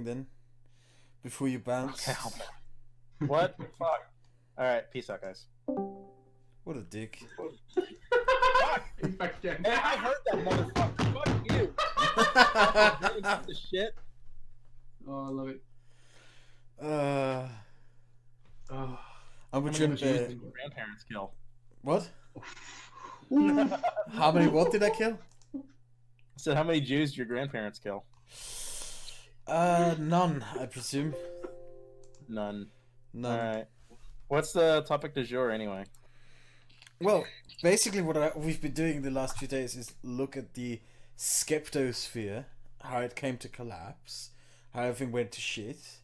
something then? Before you bounce? Okay. What? Fuck. Alright, peace out, guys. What a dick. Fuck! Man, I heard that motherfucker. Fuck you. The shit. Oh, I love it. I'm How with many you. Jews did your grandparents kill? What? How many what did I kill? I said, how many Jews did your grandparents kill? None, I presume. None. None. Alright. What's the topic du jour anyway? Well, basically what we've been doing the last few days is look at the skeptosphere, how it came to collapse, how everything went to shit,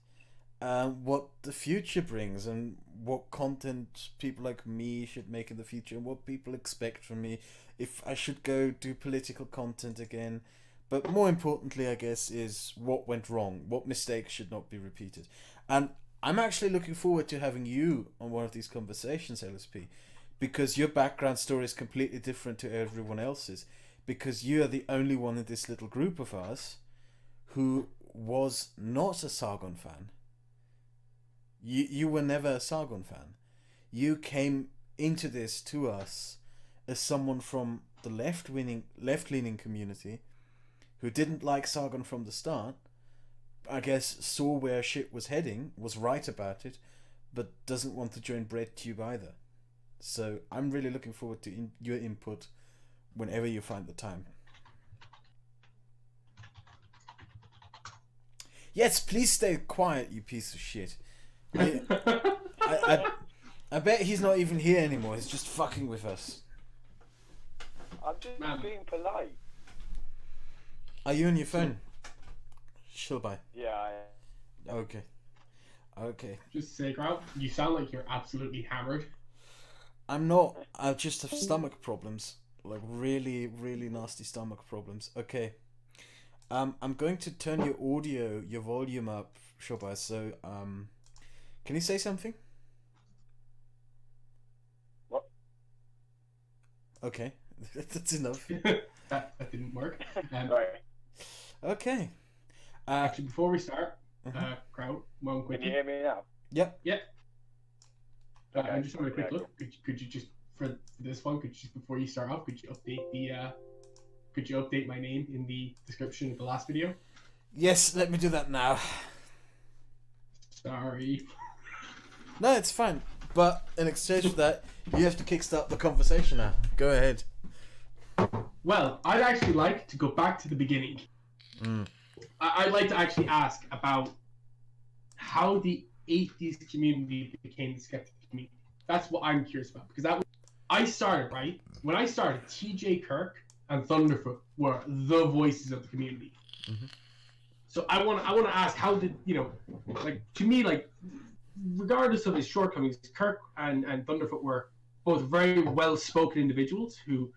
what the future brings, and what content people like me should make in the future, and what people expect from me, if I should go do political content again. But more importantly, I guess, is what went wrong, what mistakes should not be repeated. And I'm actually looking forward to having you on one of these conversations, LSP, because your background story is completely different to everyone else's, because you are the only one in this little group of us who was not a Sargon fan. You were never a Sargon fan. You came into this to us as someone from the left-leaning community who didn't like Sargon from the start, I guess saw where shit was heading, was right about it, but doesn't want to join BreadTube either. So I'm really looking forward to your input whenever you find the time. Yes, please stay quiet, you piece of shit. I bet he's not even here anymore. He's just fucking with us. I'm just being polite. Are you on your phone? Shilbai. Yeah. Okay. Okay. Just say, Grant, you sound like you're absolutely hammered. I'm not. I just have stomach problems. Like really, really nasty stomach problems. Okay. I'm going to turn your audio, your volume up, Shilbai. So, can you say something? What? Okay. That's enough. that didn't work. Sorry. Okay. Actually, before we start, Kraut, one quick. Can you hear me now? Yep. Yeah. Okay. I'm just having a quick Okay, look. Could you just for this one? Could you just before you start off? Could you update the? Could you update my name in the description of the last video? Yes. Let me do that now. Sorry. No, it's fine. But in exchange for that, you have to kickstart the conversation now. Go ahead. Well, I'd actually like to go back to the beginning. I'd like to actually ask about how the atheist community became the skeptic community. That's what I'm curious about, because I started, right? When I started, TJ Kirk and Thunderfoot were the voices of the community. Mm-hmm. So I want to ask, how did, like, to me, like, regardless of his shortcomings, Kirk and Thunderfoot were both very well-spoken individuals who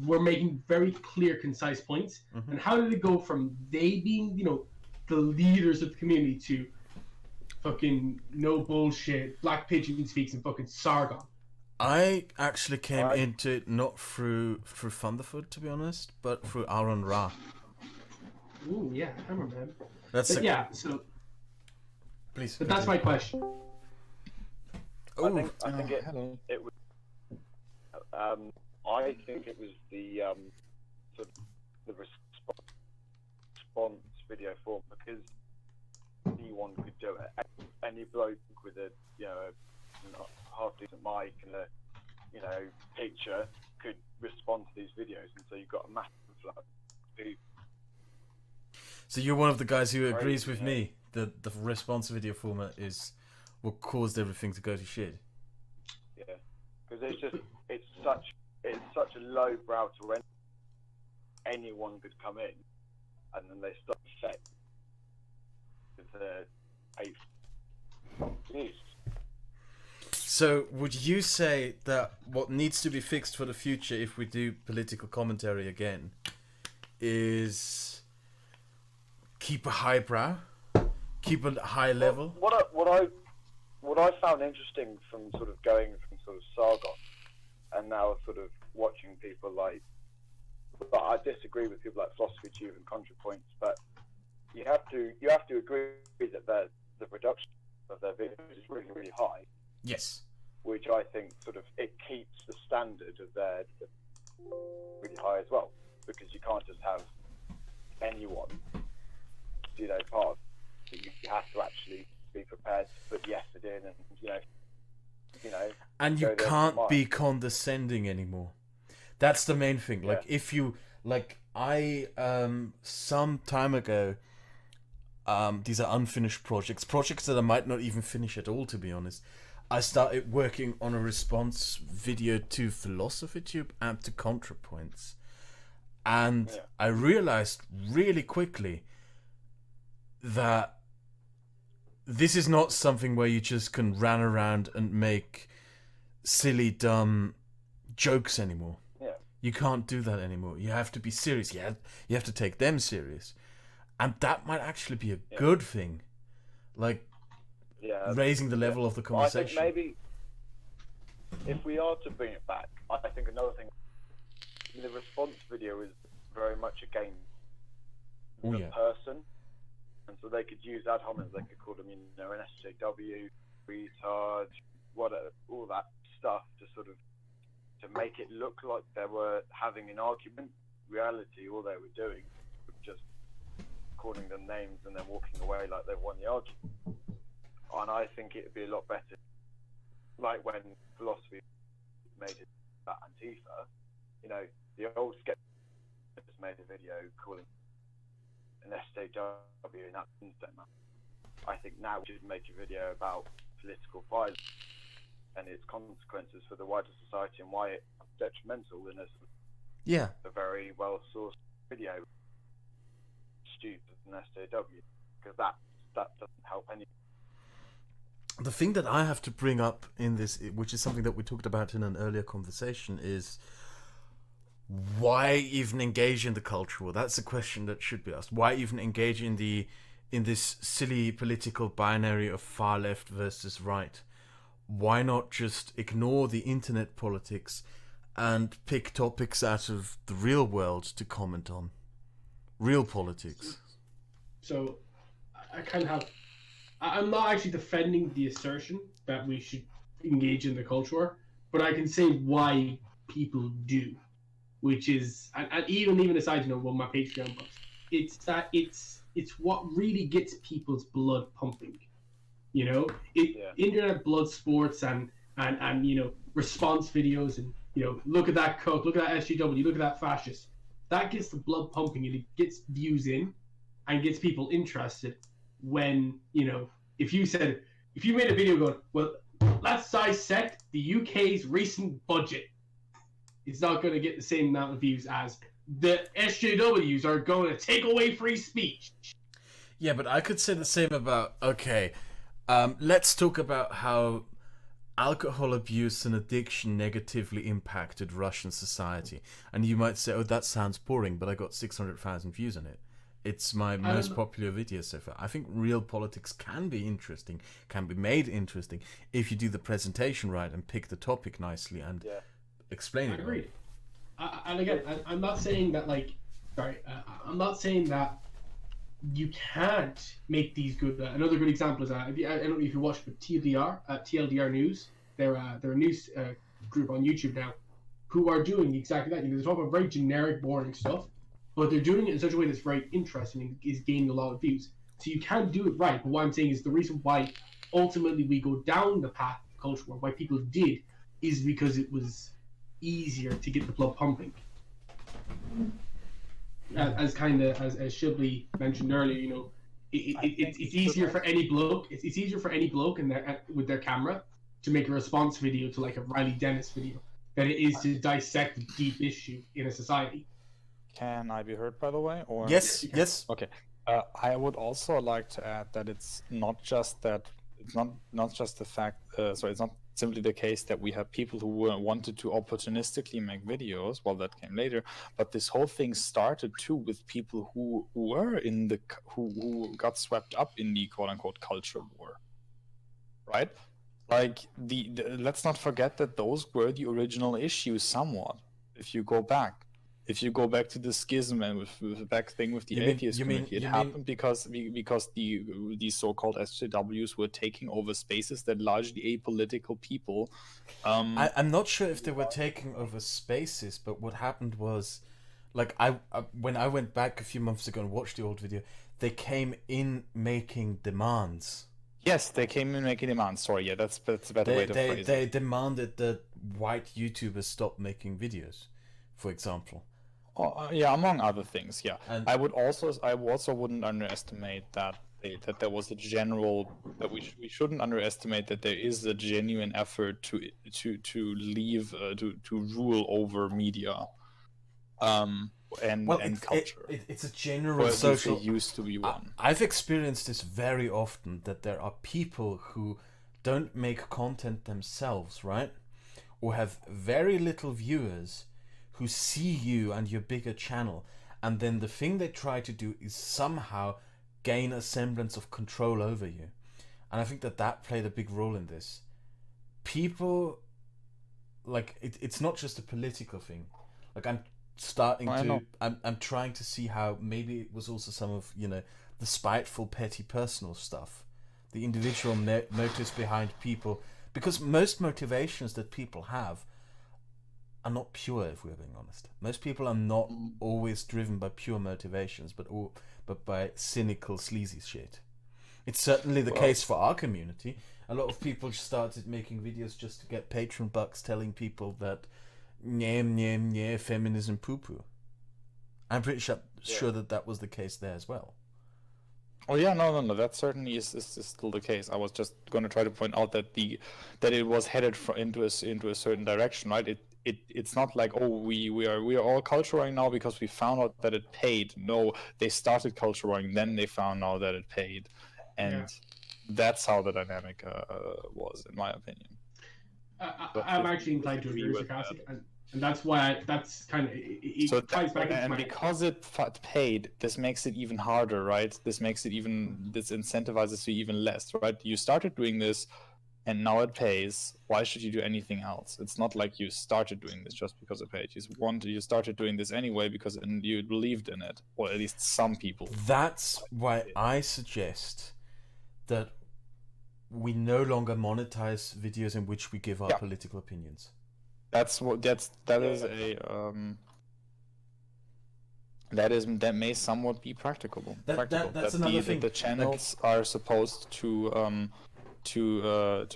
were making very clear, concise points. Mm-hmm. And how did it go from they being, the leaders of the community to fucking no bullshit, Black Pigeon speaks and fucking Sargon? I actually came into it not through Thunderfoot, to be honest, but through Aaron Ra. Ooh, yeah, I remember him. Yeah, so... Please. But that's my question. I think it hello. was. I think it was the sort of the response video form, because anyone could do it. Any bloke with a half decent mic and a picture could respond to these videos, and so you've got a massive flow of people. So you're one of the guys who agrees with me that the response video format is what caused everything to go to shit. Yeah, because it's such a low brow to rent. Anyone could come in, and then they start set with the 8 views. So would you say that what needs to be fixed for the future, if we do political commentary again, is keep a high brow, keep a high level? What I found interesting from sort of going from sort of Sargon and now sort of watching people like, but I disagree with people like Philosophy Tube and ContraPoints, but you have to agree that the production of their videos is really, really high. Yes. Which I think sort of it keeps the standard of their really high as well, because you can't just have anyone do those parts. You have to actually be prepared to put the effort in, and and you can't be condescending anymore. That's the main thing. Like if you I some time ago, these are unfinished projects that I might not even finish at all, to be honest. I started working on a response video to Philosophy Tube and to ContraPoints. And I realized really quickly that this is not something where you just can run around and make silly, dumb jokes anymore. Yeah. You can't do that anymore. You have to be serious. You have to take them serious. And that might actually be a good thing. Like, raising the level of the conversation. I think maybe if we are to bring it back, I think another thing, the response video is very much a game person, and so they could use ad hominems. They could call them, an SJW, retard, whatever, all that stuff to make it look like they were having an argument. In reality, all they were doing was just calling them names and then walking away like they won the argument. And I think it'd be a lot better, like when Philosophy made it about Antifa, the old Skeptic made a video calling an SJW in that instant. I think now we should make a video about political violence and its consequences for the wider society and why it's detrimental in a very well-sourced video. Stupid an SJW, because that doesn't help anyone. The thing that I have to bring up in this, which is something that we talked about in an earlier conversation, is why even engage in the culture war? That's a question that should be asked. Why even engage in this silly political binary of far left versus right? Why not just ignore the internet politics and pick topics out of the real world to comment on? Real politics. So, I'm not actually defending the assertion that we should engage in the culture war, but I can say why people do, which is, and even aside, my Patreon post, it's what really gets people's blood pumping, internet blood sports and response videos and look at that coke, look at that SGW, look at that fascist. That gets the blood pumping and it gets views in and gets people interested. When if you made a video going, well, let's dissect the UK's recent budget, it's not going to get the same amount of views as the SJWs are going to take away free speech. Yeah, but I could say the same about, let's talk about how alcohol abuse and addiction negatively impacted Russian society. And you might say, oh, that sounds boring, but I got 600,000 views on it. It's my most popular video so far. I think real politics can be interesting, can be made interesting, if you do the presentation right and pick the topic nicely and explain it. Agreed. And again, I'm not saying that I'm not saying that you can't make these good. Another good example is I don't know if you watched, but TLDR News. They're a news group on YouTube now, who are doing exactly that. They're talking about very generic, boring stuff, but they're doing it in such a way that's very interesting and is gaining a lot of views. So you can do it right. But what I'm saying is the reason why ultimately we go down the path of culture war, why people did, is because it was easier to get the blood pumping. As Shibley mentioned earlier, it's easier for any bloke. It's easier for any bloke with their camera to make a response video to like a Riley Dennis video than it is to dissect a deep issue in a society. Can I be heard, by the way? Or Yes. Okay. I would also like to add that it's not just that. It's not just the fact. So it's not simply the case that we have people who wanted to opportunistically make videos. Well, that came later. But this whole thing started too with people who were in the who got swept up in the quote-unquote culture war, right? Like let's not forget that those were the original issues. Somewhat, if you go back. if you go back to the schism and with the back thing with the atheist community, it happened because these so-called SJWs were taking over spaces that largely apolitical people. I'm not sure if they were taking over spaces, but what happened was, like, when I went back a few months ago and watched the old video, they came in making demands. Yes, they came in making demands. Sorry, yeah, that's a better way to phrase it. They demanded that white YouTubers stop making videos, for example. Yeah, among other things. Yeah, And I also wouldn't underestimate that there was a general that we shouldn't underestimate that there is a genuine effort to rule over media, and culture. It's a general social. It used to be one. I've experienced this very often, that there are people who don't make content themselves, right? Or have very little viewers who see you and your bigger channel, and then the thing they try to do is somehow gain a semblance of control over you. And I think that played a big role in this. People, like, it's not just a political thing. Like, I'm trying to see how maybe it was also some of, the spiteful, petty, personal stuff, the individual motives behind people, because most motivations that people have are not pure, if we're being honest. Most people are not always driven by pure motivations, but by cynical, sleazy shit. It's certainly the case for our community. A lot of people started making videos just to get patron bucks, telling people that feminism poo-poo. I'm pretty sure that was the case there as well. Oh yeah, no. That certainly is still the case. I was just going to try to point out that it was headed into a certain direction, right? It's not like, oh, we are all culture warring now because we found out that it paid. No, they started culture warring, then they found out that it paid, and that's how the dynamic was, in my opinion. I'm actually inclined to agree with Sarcastic, and that's why that's kind of it ties back into because it paid, this makes it even harder, right? This incentivizes you even less, right? You started doing this, and now it pays. Why should you do anything else? It's not like you started doing this just because it paid. You started doing this anyway because you believed in it, or at least some people. That's why I suggest that we no longer monetize videos in which we give our political opinions. That may somewhat be practicable. That's another thing. The channels are supposed to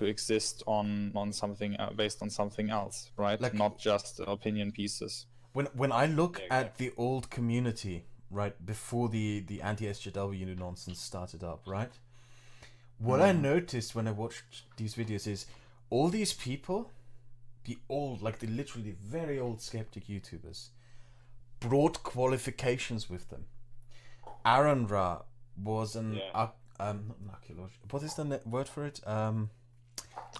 exist on something based on something else, right? Not just opinion pieces. When I look at the old community, right, before the anti-SJW nonsense started up, right? What I noticed when I watched these videos is all these people, the literally very old skeptic YouTubers, brought qualifications with them. Aaron Ra was not an archaeologist. What is the word for it?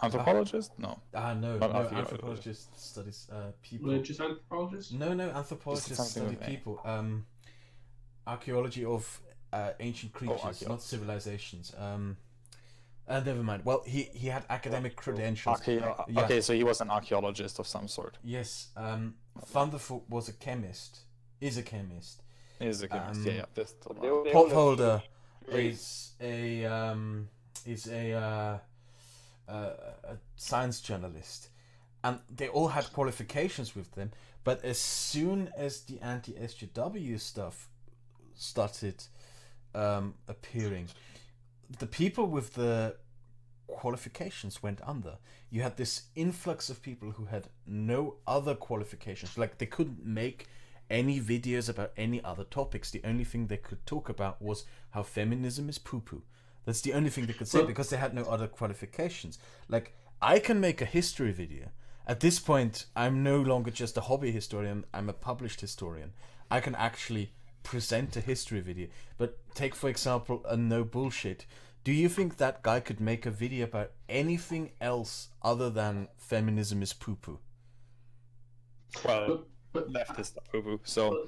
Anthropologist? No. No. Anthropologist studies people. Religious anthropologist? No. Anthropologists study people. Archaeology of ancient creatures, not civilizations. Never mind. Well, he had academic credentials. Okay, so he was an archaeologist of some sort. Yes. Thunderfoot was a chemist. Is a chemist. Yeah. Potholder is a science journalist, and they all had qualifications with them. But as soon as the anti-SJW stuff started appearing, the people with the qualifications went under. You had this influx of people who had no other qualifications. Like, they couldn't make any videos about any other topics. The only thing they could talk about was how feminism is poo-poo. That's the only thing they could say, because they had no other qualifications. Like, I can make a history video. At this point, I'm no longer just a hobby historian, I'm a published historian. I can actually present a history video. But take, for example, a no bullshit. Do you think that guy could make a video about anything else other than feminism is poo-poo? Well, leftist poo-poo. So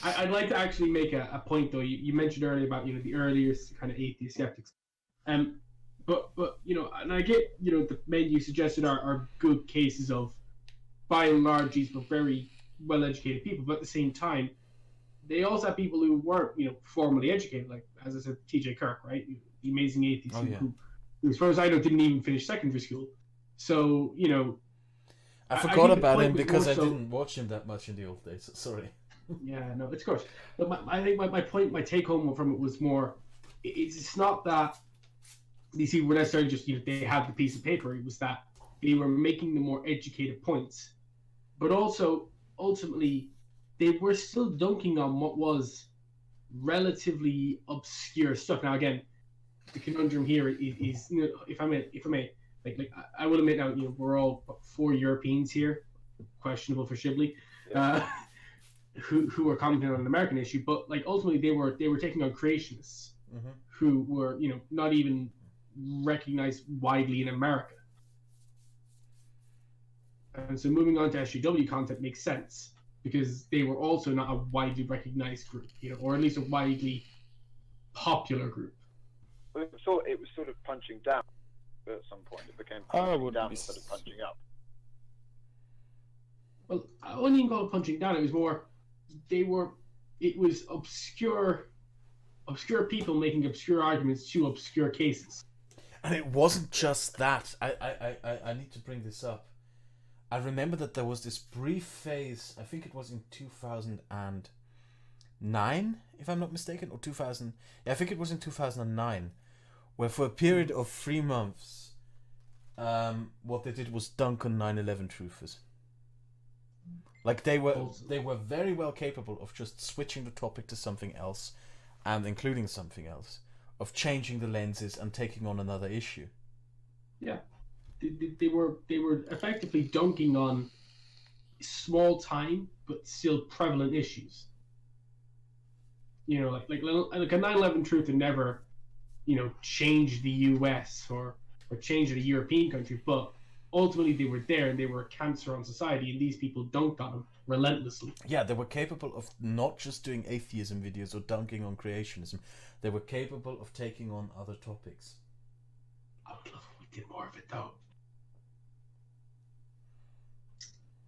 I'd like to actually make a point, though. You mentioned earlier about the earliest kind of atheist skeptics, but and I get the men you suggested are good cases of, by and large, these were very well-educated people, but at the same time, they also have people who weren't, formally educated, like, as I said, T.J. Kirk, right? The amazing atheist who, as far as I know, didn't even finish secondary school. So, I forgot about him was because more I didn't watch him that much in the old days. Sorry. Yeah, no, of course. But I think my point, my take home from it was more, it's not that these people were necessarily just, they had the piece of paper. It was that they were making the more educated points. But also, ultimately, they were still dunking on what was relatively obscure stuff. Now, again, the conundrum here is if I may, like I will admit now, we're all 4 Europeans here, questionable for Shibley, who are commenting on an American issue, but like ultimately they were taking on creationists who were not even recognized widely in America. And so moving on to SJW content makes sense because they were also not a widely recognized group, or at least a widely popular group. Well, it was sort of punching down at some point. It became punching down instead of punching up. Well, I wouldn't even call it punching down. It was more, it was obscure people making obscure arguments to obscure cases. And it wasn't just that. I need to bring this up. I remember that there was this brief phase, I think it was in 2009, if I'm not mistaken, or 2000. Yeah, I think it was in 2009, where for a period of 3 months, what they did was dunk on 9/11 truthers. Like they were very well capable of just switching the topic to something else, and including something else, of changing the lenses and taking on another issue. Yeah. They were effectively dunking on small time but still prevalent issues. Like a 9/11 truther never, changed the US or changed a European country, but ultimately they were there and they were a cancer on society, and these people dunked on them relentlessly. Yeah, they were capable of not just doing atheism videos or dunking on creationism. They were capable of taking on other topics. I would love if we did more of it though.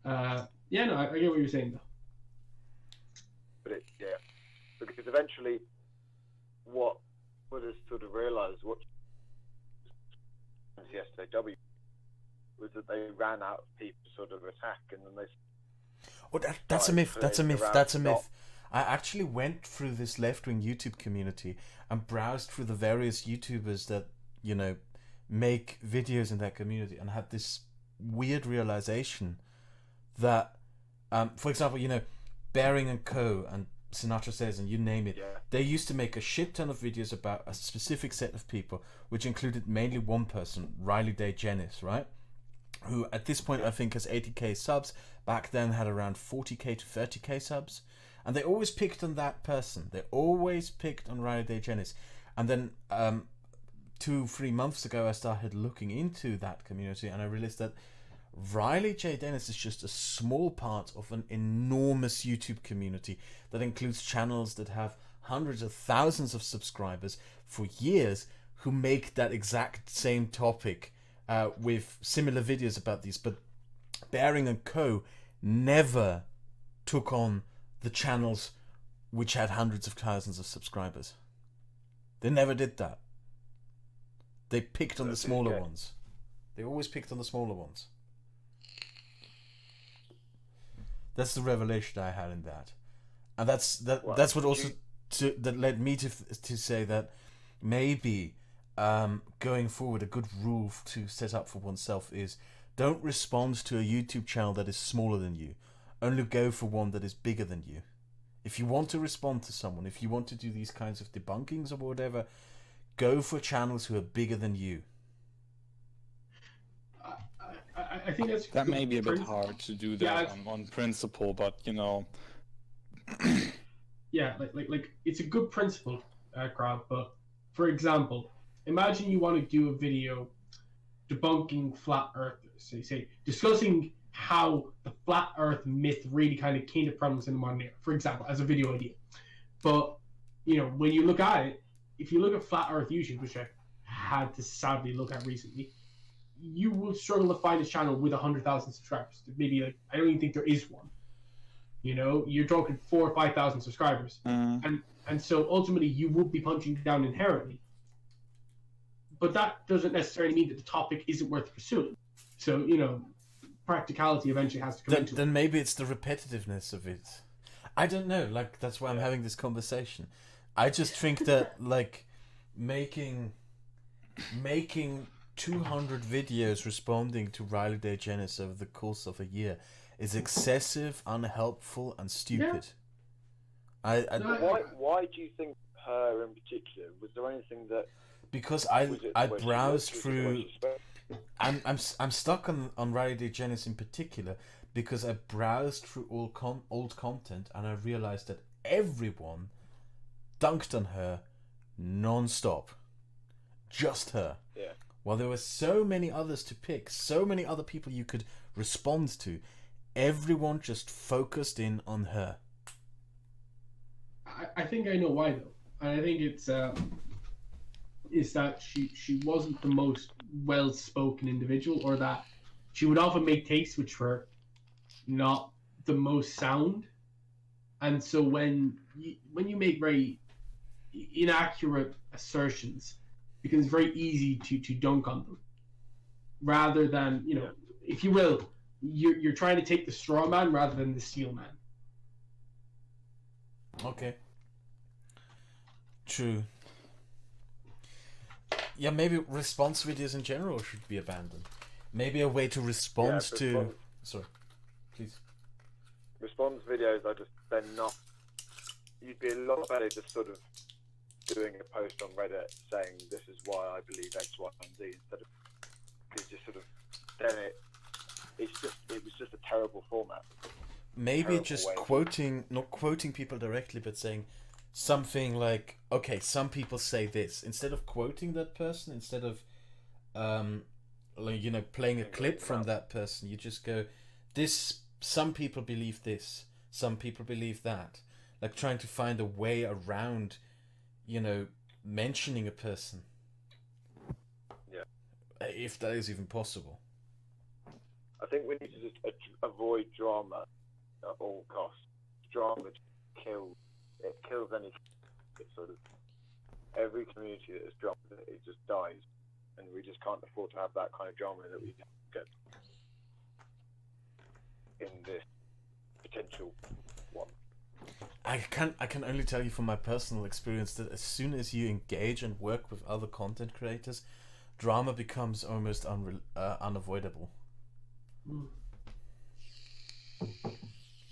I get what you're saying though. But because eventually, what us sort of realised, what the SJW was that they ran out of people to sort of attack, and then they. Oh, that's a myth. That's a myth. That's a myth. I actually went through this left-wing YouTube community and browsed through the various YouTubers that make videos in that community, and had this weird realization that, for example, Baring and Co. and Sinatra Says and you name it, they used to make a shit ton of videos about a specific set of people, which included mainly one person, Riley Day Jennings, right? Who at this point I think has 80k subs, back then had around 40k to 30k subs, and they always picked on that person. They always picked on Riley Day Jennings. And then 2-3 months ago I started looking into that community, and I realized that Riley J. Dennis is just a small part of an enormous YouTube community that includes channels that have hundreds of thousands of subscribers for years who make that exact same topic with similar videos about these. But Baring and Co. never took on the channels which had hundreds of thousands of subscribers. They never did that. They picked on the smaller ones. They always picked on the smaller ones. That's the revelation I had in that, and that's what also that led me to say that maybe going forward a good rule to set up for oneself is don't respond to a YouTube channel that is smaller than you. Only go for one that is bigger than you. If you want to respond to someone, if you want to do these kinds of debunkings or whatever, go for channels who are bigger than you. I think that may be a bit hard to do that on principle, but yeah, like it's a good principle, Grab. But for example, imagine you want to do a video debunking flat earthers. So you say discussing how the flat Earth myth really kind of came to prevalence in the modern era, for example, as a video idea. But when you look at it, if you look at flat Earth YouTube, which I had to sadly look at recently, you will struggle to find a channel with 100,000 subscribers. Maybe I don't even think there is one. You know, you're talking 4,000 or 5,000 subscribers, and so ultimately you would be punching down inherently. But that doesn't necessarily mean that the topic isn't worth pursuing. So, you know, practicality eventually has to come into it. Then maybe it's the repetitiveness of it. I don't know. Like, that's why I'm having this conversation. I just think that, like, making 200 videos responding to Riley DeGeneres over the course of a year is excessive, unhelpful, and stupid. Yeah. Why do you think her in particular? Was there anything that? Because I browsed through. I'm stuck on Riley DeGeneres in particular because I browsed through old content and I realized that everyone dunked on her non-stop. Just her. Yeah. While there were so many others to pick, so many other people you could respond to, everyone just focused in on her. I think I know why though. And I think it's is that she wasn't the most well-spoken individual, or that she would often make takes which were not the most sound. And so when you make very inaccurate assertions, it becomes very easy to dunk on them, rather than, you know, if you will, you're trying to take the straw man rather than the steel man. Okay. True. Yeah, maybe response videos in general should be abandoned. Maybe a way to respond to... Sorry, please. Response videos are just, they're not... You'd be a lot better just sort of doing a post on Reddit saying, this is why I believe X, Y, and Z, instead of... Because just sort of... Then it was just a terrible format. Maybe just quoting, not quoting people directly, but saying something like, okay, some people say this, instead of quoting that person, instead of like, you know, playing a clip from that person, you just go, this, some people believe this, some people believe that, like trying to find a way around, you know, mentioning a person, if that is even possible. I think we need to just avoid drama at all costs. Drama kills any. It's sort of every community that is drama, it just dies, and we just can't afford to have that kind of drama that we get in this potential one. I can only tell you from my personal experience that as soon as you engage and work with other content creators, drama becomes almost unavoidable.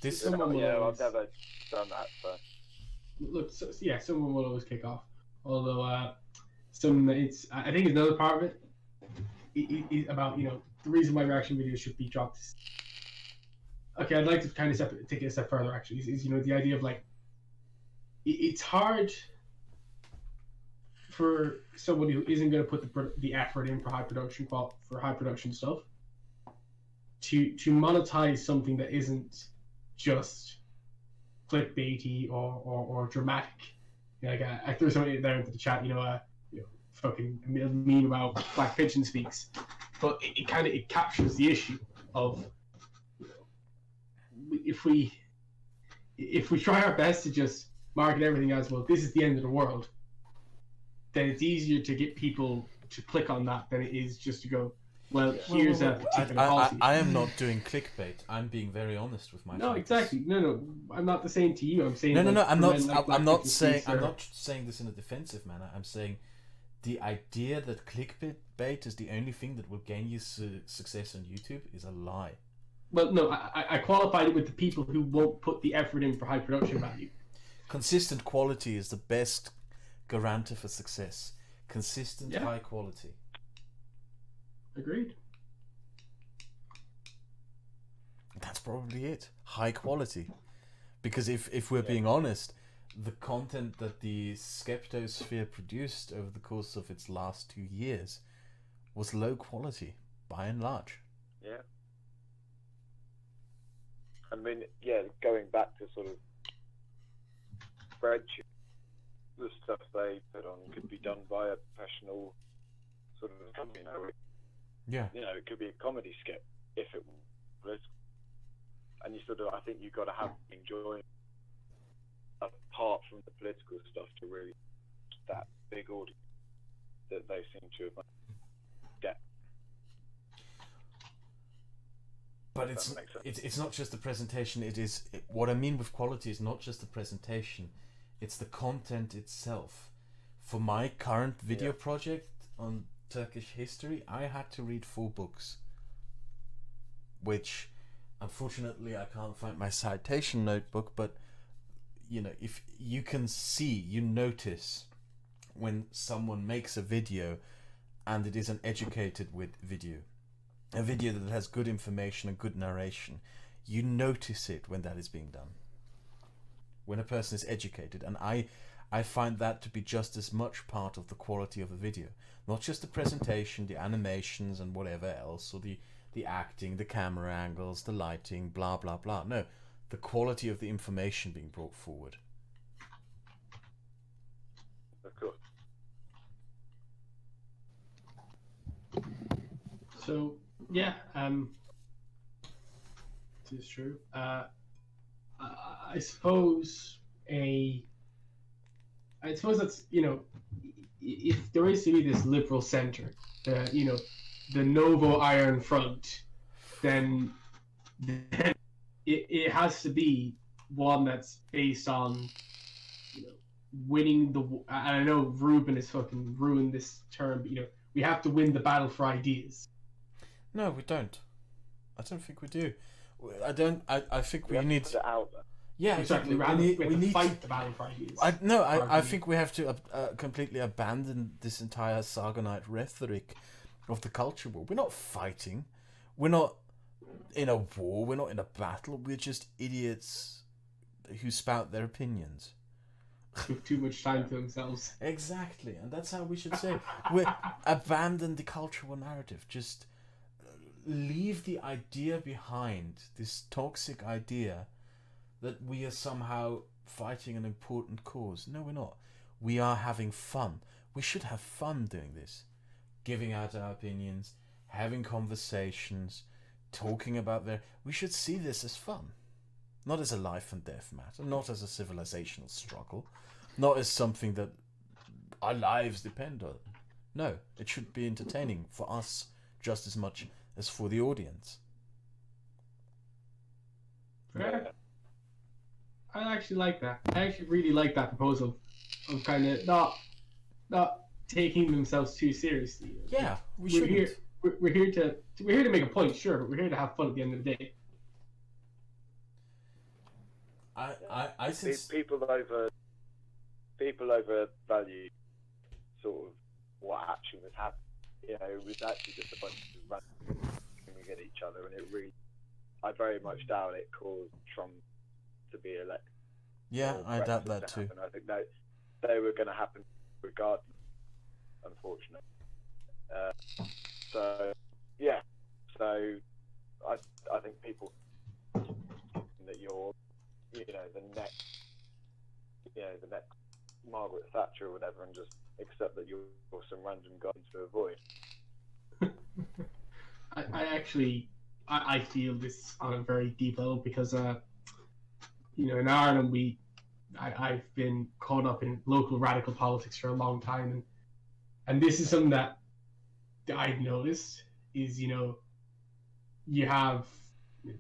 I've never done that. So. Look, someone will always kick off. Although, I think it's another part of it about, you know, the reason why reaction videos should be dropped. Okay, I'd like to kind of take it a step further. Actually, is you know, the idea of like, it's hard for somebody who isn't going to put the effort in for high production stuff to monetize something that isn't just clickbaity or dramatic. You know, like I threw something there into the chat, you know, fucking meme about Black Pigeon speaks, but it captures the issue of, you know, if we try our best to just market everything as, well, this is the end of the world, then it's easier to get people to click on that than it is just to go, well, here's a particular policy. I am not doing clickbait. I'm being very honest with myself. No, exactly. No. I'm not the same to you. I'm saying no. I'm not saying this in a defensive manner. I'm saying the idea that clickbait is the only thing that will gain you success on YouTube is a lie. Well, no, I qualified it with the people who won't put the effort in for high production value. Consistent quality is the best guarantor for success. Consistent high quality. Agreed. That's probably it. High quality. Because if we're being honest, the content that the Skeptosphere produced over the course of its last 2 years was low quality, by and large. Yeah. I mean, going back to sort of spreadsheet, the stuff they put on could be done by a professional sort of company, you know. Yeah. You know, it could be a comedy skit if it was. and you sort of, I think you've got to have enjoyment apart from the political stuff to really that big audience that they seem to have get. But it's not just the presentation. What I mean with quality is not just the presentation, it's the content itself. For my current video project on Turkish history, I had to read 4 books, which unfortunately I can't find my citation notebook, but you know, if you can see, you notice when someone makes a video and it is an educated video, a video that has good information and good narration, you notice it when that is being done, when a person is educated. And I find that to be just as much part of the quality of a video, not just the presentation, the animations and whatever else, or the acting, the camera angles, the lighting, blah blah blah. No, the quality of the information being brought forward. Of course. So yeah, this is true. I suppose that's, you know, if there is to be this liberal centre, you know, the Novo Iron Front, then it has to be one that's based on, you know, winning the. And I know Ruben has fucking ruined this term, but you know, we have to win the battle for ideas. No, we don't. I don't think we do. I think we need. To put it out there. Yeah, exactly. We need to fight the battle for ideas. I think we have to completely abandon this entire Sargonite rhetoric of the culture war. We're not fighting. We're not in a war. We're not in a battle. We're just idiots who spout their opinions. With too much time to themselves. Exactly, and that's how we should say. We abandon the cultural narrative. Just leave the idea behind, this toxic idea that we are somehow fighting an important cause. No, we're not. We are having fun. We should have fun doing this. Giving out our opinions, having conversations, talking about we should see this as fun. Not as a life and death matter, not as a civilizational struggle, not as something that our lives depend on. No, it should be entertaining for us just as much as for the audience. Yeah. I actually like that. I actually really like that proposal of kind of not taking themselves too seriously. Yeah, we're here. We're here to make a point, sure, but we're here to have fun at the end of the day. I think people overvalue sort of what actually was happening. You know, it was actually just a bunch of random screaming at each other, and it really, I very much doubt it caused Trump to be elected. Yeah, I doubt that too. I think that they were going to happen regardless, unfortunately. So yeah, so I think people that you're, you know, the next Margaret Thatcher or whatever, and just accept that you're some random guy to avoid. I feel this on a very deep level because you know, in Ireland I've been caught up in local radical politics for a long time, and this is something that I've noticed is, you know, you have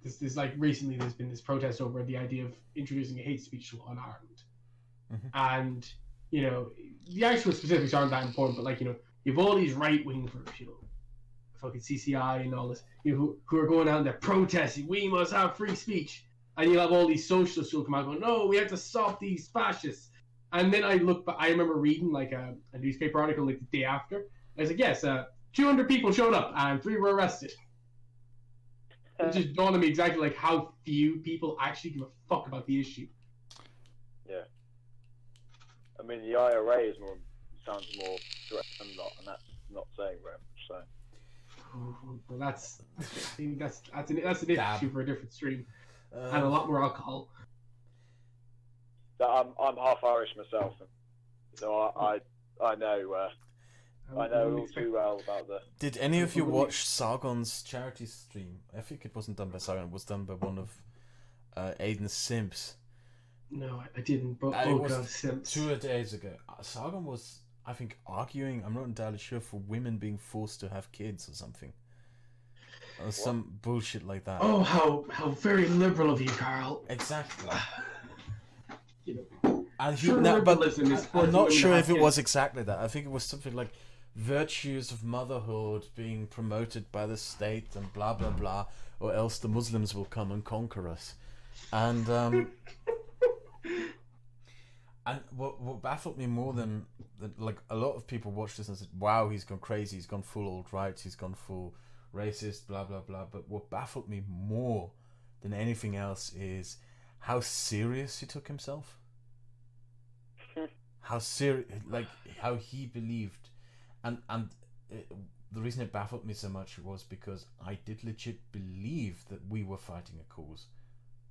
this like recently there's been this protest over the idea of introducing a hate speech law in Ireland. Mm-hmm. And you know, the actual specifics aren't that important, but like, you know, you have all these right wing groups, you know, fucking CCI and all this, you know, who are going out and they're protesting, we must have free speech, and you have all these socialists who come out going, no, we have to stop these fascists. And then I remember reading like a newspaper article like the day after. I was like, yes, 200 people showed up and 3 were arrested. It just dawned on me exactly like how few people actually give a fuck about the issue. Yeah. I mean, the IRA sounds more threatened than not, and that's not saying very much. So. Well, that's an issue for a different stream, and a lot more alcohol. So I'm half Irish myself, so I know all too well about the. Did any of you watch Sargon's charity stream? I think it wasn't done by Sargon. It was done by one of Aiden Simps. No, I didn't. But It was God, Sims. 2 days ago. Sargon was, I think, arguing. I'm not entirely sure, for women being forced to have kids or something, or some bullshit like that. Oh, how very liberal of you, Carl. Exactly. You know, And sure, but liberalism is I'm forcing not women to sure have if it kids. was exactly that. I think it was something like virtues of motherhood being promoted by the state and blah blah blah, or else the Muslims will come and conquer us. And and what baffled me more than like, a lot of people watched this and said, "Wow, he's gone crazy. He's gone full alt-right. He's gone full racist. Blah blah blah." But what baffled me more than anything else is how serious he took himself. How serious, like how he believed, and the reason it baffled me so much was because I did legit believe that we were fighting a cause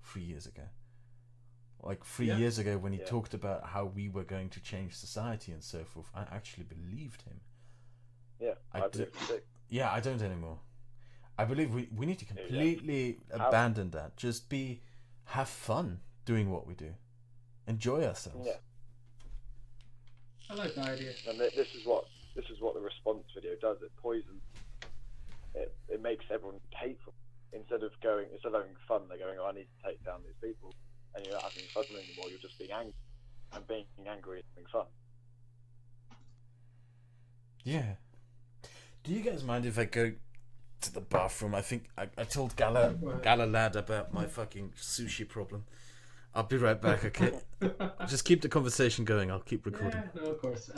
3 years ago. Like 3 years ago, when he talked about how we were going to change society and so forth, I actually believed him. Yeah, I believe it too. Yeah, I don't anymore. I believe we need to completely abandon that. Just have fun doing what we do. Enjoy ourselves. Yeah. I like the idea. And this is what the response video does. It poisons. It makes everyone hateful. Instead of having fun, they're going, "Oh, I need to take down these people," and you're not having fun anymore. You're just being angry, and being angry is having fun. Yeah. Do you guys mind if I go to the bathroom? I think I told Gala Lad about my fucking sushi problem. I'll be right back, okay? Just keep the conversation going. I'll keep recording. Yeah, no, of course.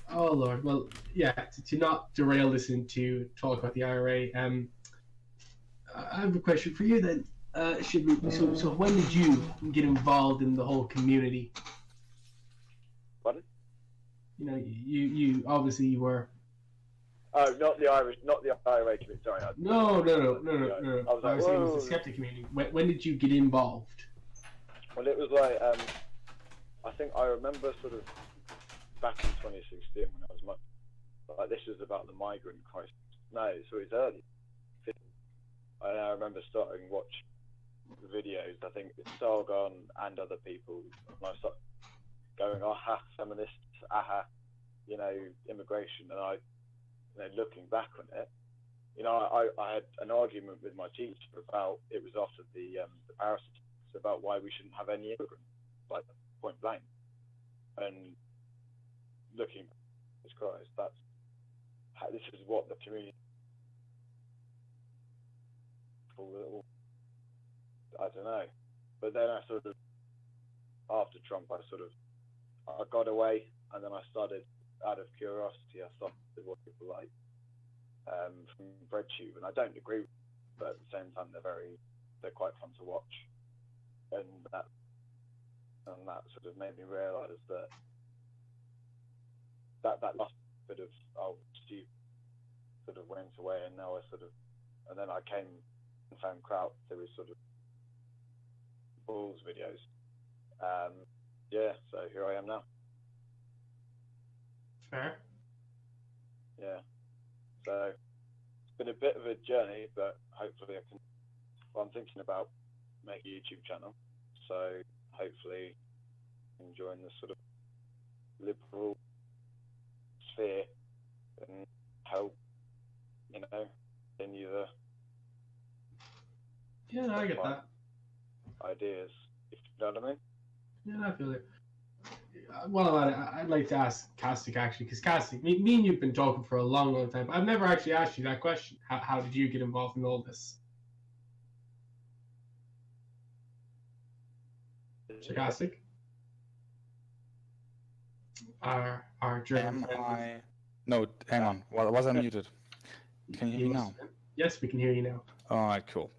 Oh Lord. Well, yeah. To not derail this into talk about the IRA. I have a question for you then. Should we? So when did you get involved in the whole community? Pardon? You know, you obviously you were. Oh, not the IRA community. Sorry. No. I was like, I was saying it was the skeptic community. When did you get involved? Well, it was like, I think I remember sort of back in 2016 when I was much, like, this was about the migrant crisis. No, so it's early. And I remember starting to watch the videos. I think it's Sargon and other people. And I started going, "Aha, feminists, aha, you know, immigration." And I, looking back on it, I had an argument with my teacher about, it was after the Paris, about why we shouldn't have any immigrants, like, point blank. And looking back, Jesus Christ, this is what the community, I don't know. But then I sort of, after Trump, I got away, and then I started, out of curiosity, I started what people like from BreadTube, and I don't agree with them, but at the same time they're quite fun to watch, and that sort of made me realise that last bit of Steve sort of went away, and now and then I came and found Kraut through his sort of Bulls videos. So here I am now. Fair. Yeah. So it's been a bit of a journey, but hopefully I can. Well, I'm thinking about making a YouTube channel, so hopefully join the sort of liberal sphere and help, continue the. Yeah, I get that. Ideas, if you know what I mean. Yeah, I feel it. Well, I'd like to ask Castic actually, because Castic, me and you've been talking for a long, long time. I've never actually asked you that question. How did you get involved in all this? Castic? Our German friend. No, hang on. Was I muted? Can you hear me now? Yes, we can hear you now. All right, cool.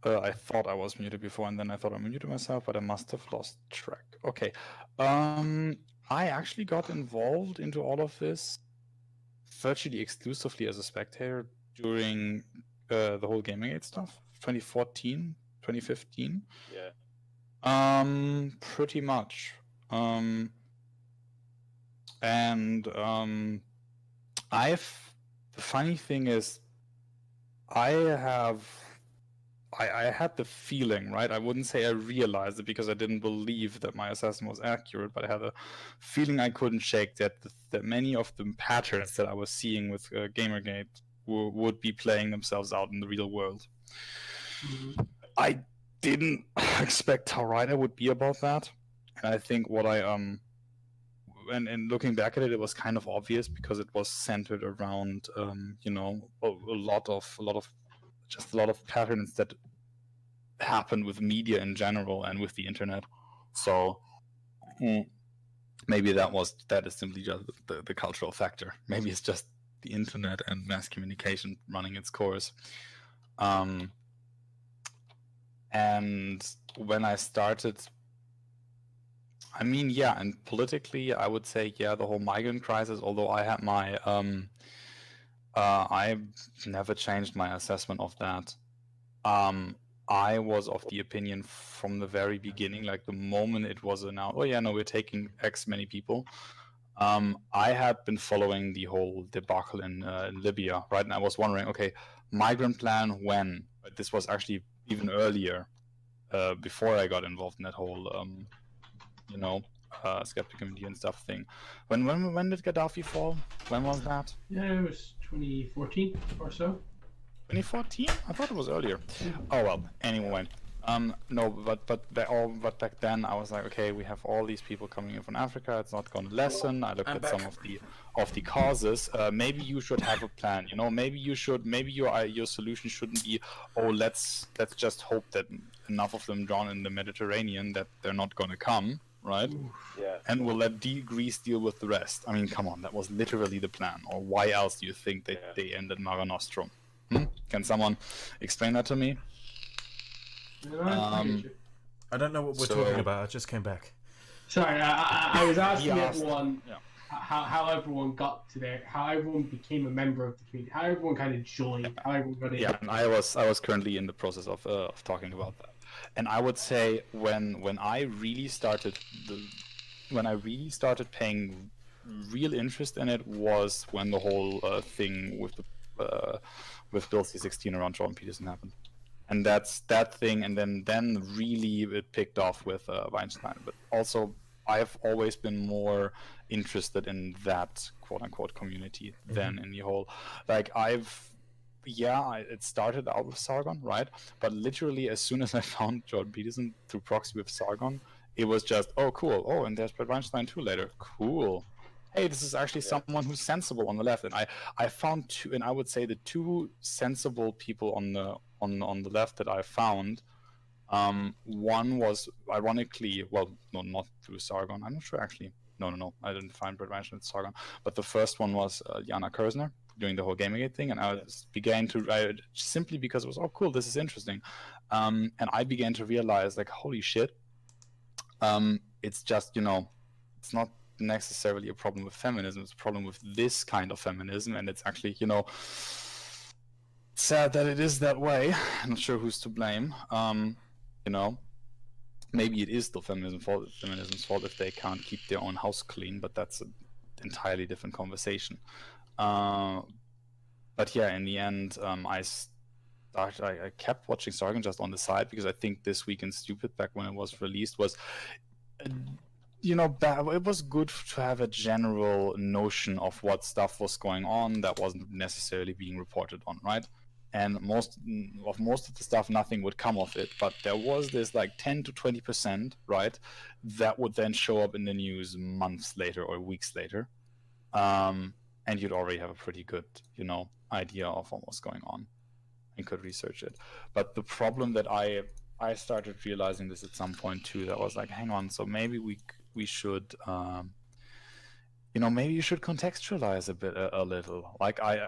I thought I was muted before, and then I thought I muted myself, but I must have lost track. Okay. I actually got involved into all of this virtually exclusively as a spectator during the whole Gamergate stuff, 2014, 2015. Yeah. Pretty much. The funny thing is, I had the feeling, right? I wouldn't say I realized it because I didn't believe that my assessment was accurate, but I had a feeling I couldn't shake that that many of the patterns that I was seeing with Gamergate would be playing themselves out in the real world. I didn't expect how right I would be about that, and I think what I and looking back at it, it was kind of obvious because it was centered around you know, a lot of patterns that happen with media in general and with the internet. So maybe that is simply just the cultural factor. Maybe it's just the internet and mass communication running its course. And when I started, I mean, yeah, and politically, I would say, yeah, the whole migrant crisis, although I had my, I never changed my assessment of that. I was of the opinion from the very beginning, like the moment it was announced, oh yeah, no, we're taking X many people. I had been following the whole debacle in Libya, right? And I was wondering, okay, migrant plan when? But this was actually even earlier, before I got involved in that whole, you know, skeptic community and stuff thing. When did Gaddafi fall? When was that? Yeah, it was 2014 or so. 2014? I thought it was earlier. Oh well. Anyway, no, but back then I was like, okay, we have all these people coming in from Africa. It's not going to lessen. I looked at some of the causes. Maybe you should have a plan. You know, maybe you should. Maybe your solution shouldn't be, oh, let's just hope that enough of them drown in the Mediterranean that they're not going to come, right? Yeah. And we'll let Greece deal with the rest. I mean, come on, that was literally the plan. Or why else do you think they ended Mare Nostrum? Can someone explain that to me? I don't know what we're talking about. I just came back. Sorry, I was asking everyone how everyone got to there, how everyone became a member of the community, how everyone kind of joined, how everyone got in. Yeah, and I was currently in the process of talking about that. And I would say when I really started paying real interest in it was when the whole thing with Bill C-16 around Jordan Peterson happened. And that's that thing, and then really it picked off with Weinstein. But also, I've always been more interested in that quote-unquote community than in the whole, like it started out with Sargon, right? But literally, as soon as I found Jordan Peterson through proxy with Sargon, it was just, oh, cool. Oh, and there's Brett Weinstein too later. Cool. Hey, this is actually someone who's sensible on the left. And I found two, and I would say the two sensible people on the left that I found. One was ironically, well, no, not through Sargon. I'm not sure actually. No, I didn't find Brett Weinstein with Sargon. But the first one was Jana Kersner doing the whole Gamergate thing, and I began to write simply because it was, oh, cool, this is interesting. And I began to realize, like, holy shit, it's just, it's not necessarily a problem with feminism, it's a problem with this kind of feminism, and it's actually, sad that it is that way. I'm not sure who's to blame. Maybe it is the feminism's fault if they can't keep their own house clean, but that's an entirely different conversation. But yeah, in the end, I kept watching Sargon just on the side because I think This Week in Stupid, back when it was released, was it was good to have a general notion of what stuff was going on that wasn't necessarily being reported on, right? And most of the stuff, nothing would come of it, but there was this like 10 to 20%, right, that would then show up in the news months later or weeks later, and you'd already have a pretty good, idea of what was going on and could research it. But the problem that I started realizing this at some point too, that was like, hang on, so maybe we should, maybe you should contextualize a little. Like I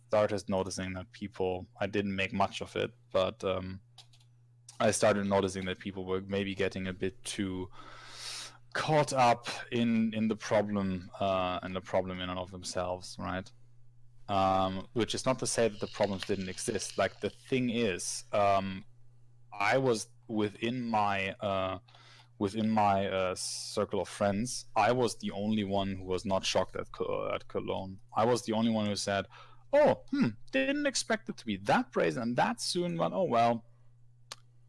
started noticing that people, I didn't make much of it, but I started noticing that people were maybe getting a bit too caught up in the problem and the problem in and of themselves, right? Which is not to say that the problems didn't exist. Like, the thing is, I was within my circle of friends, I was the only one who was not shocked at Cologne. I was the only one who said, oh, didn't expect it to be that brazen and that soon, but oh well.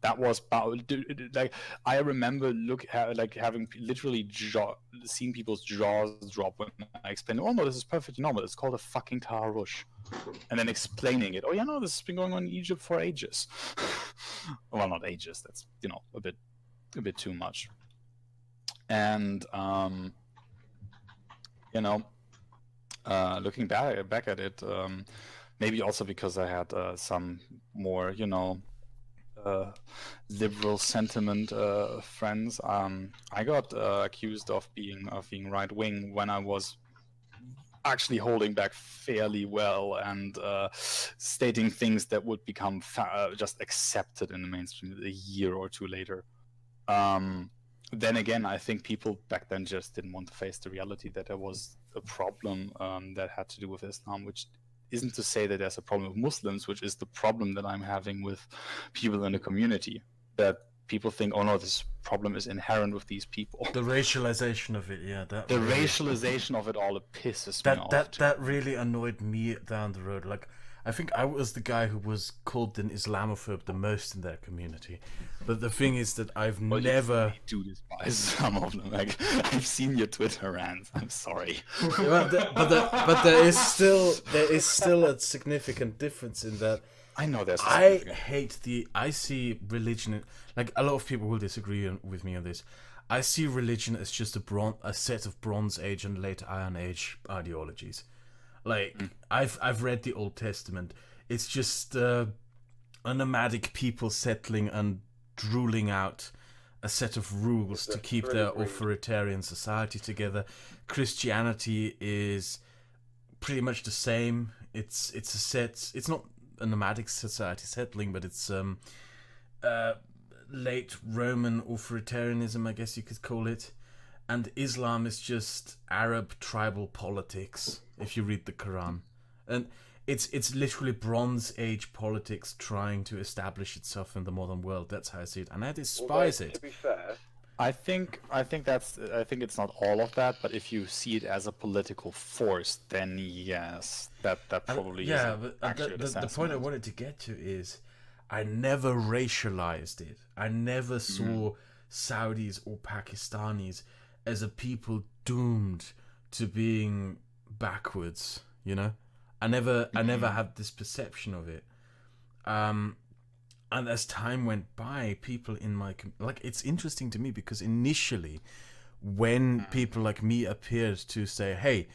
That was like I remember having literally seen people's jaws drop when I explained, oh no, this is perfectly normal. It's called a fucking taharush, and then explaining it. Oh yeah, no, this has been going on in Egypt for ages. Well, not ages. That's a bit too much. And looking back at it, maybe also because I had some more liberal sentiment friends. I got accused of being right wing when I was actually holding back fairly well and stating things that would become just accepted in the mainstream a year or two later. Then again, I think people back then just didn't want to face the reality that there was a problem that had to do with Islam, which isn't to say that there's a problem with Muslims, which is the problem that I'm having with people in the community. That people think, oh no, this problem is inherent with these people. The racialization of it, yeah. Racialization of it all, it pisses me off. That really annoyed me down the road. Like, I think I was the guy who was called an Islamophobe the most in their community. But the thing is that I've never do this by some of them. Like, I've seen your Twitter rants. I'm sorry. but there is still a significant difference in that. I know there's. I see religion like a lot of people will disagree with me on this. I see religion as just a set of Bronze Age and late Iron Age ideologies. Like I've read the Old Testament. It's just a nomadic people settling and drooling out a set of rules to keep their authoritarian society together. Christianity is pretty much the same. It's not a nomadic society settling, but it's late Roman authoritarianism, I guess you could call it. And Islam is just Arab tribal politics, if you read the Quran. And it's literally Bronze Age politics trying to establish itself in the modern world. That's how I see it, and I despise it. To be fair, I think it's not all of that, but if you see it as a political force, then yes, that probably is. Yeah, but the point I wanted to get to is, I never racialized it. I never saw Saudis or Pakistanis as a people doomed to being backwards. You know, I never had this perception of it. And as time went by, people in my it's interesting to me because initially, when people like me appeared to say, "Hey,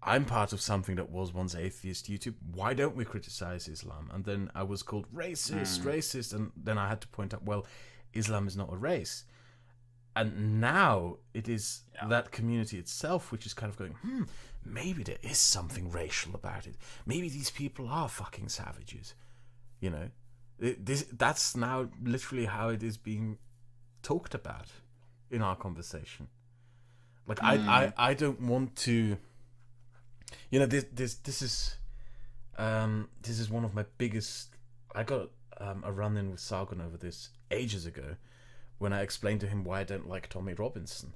I'm part of something that was once atheist YouTube. Why don't we criticize Islam?" And then I was called racist, and then I had to point out, well, Islam is not a race. And now it is that community itself which is kind of going, maybe there is something racial about it. Maybe these people are fucking savages, you know. That's now literally how it is being talked about in our conversation. Like I don't want to, you know, this is one of my biggest. I got a run-in with Sargon over this ages ago when I explained to him why I don't like Tommy Robinson.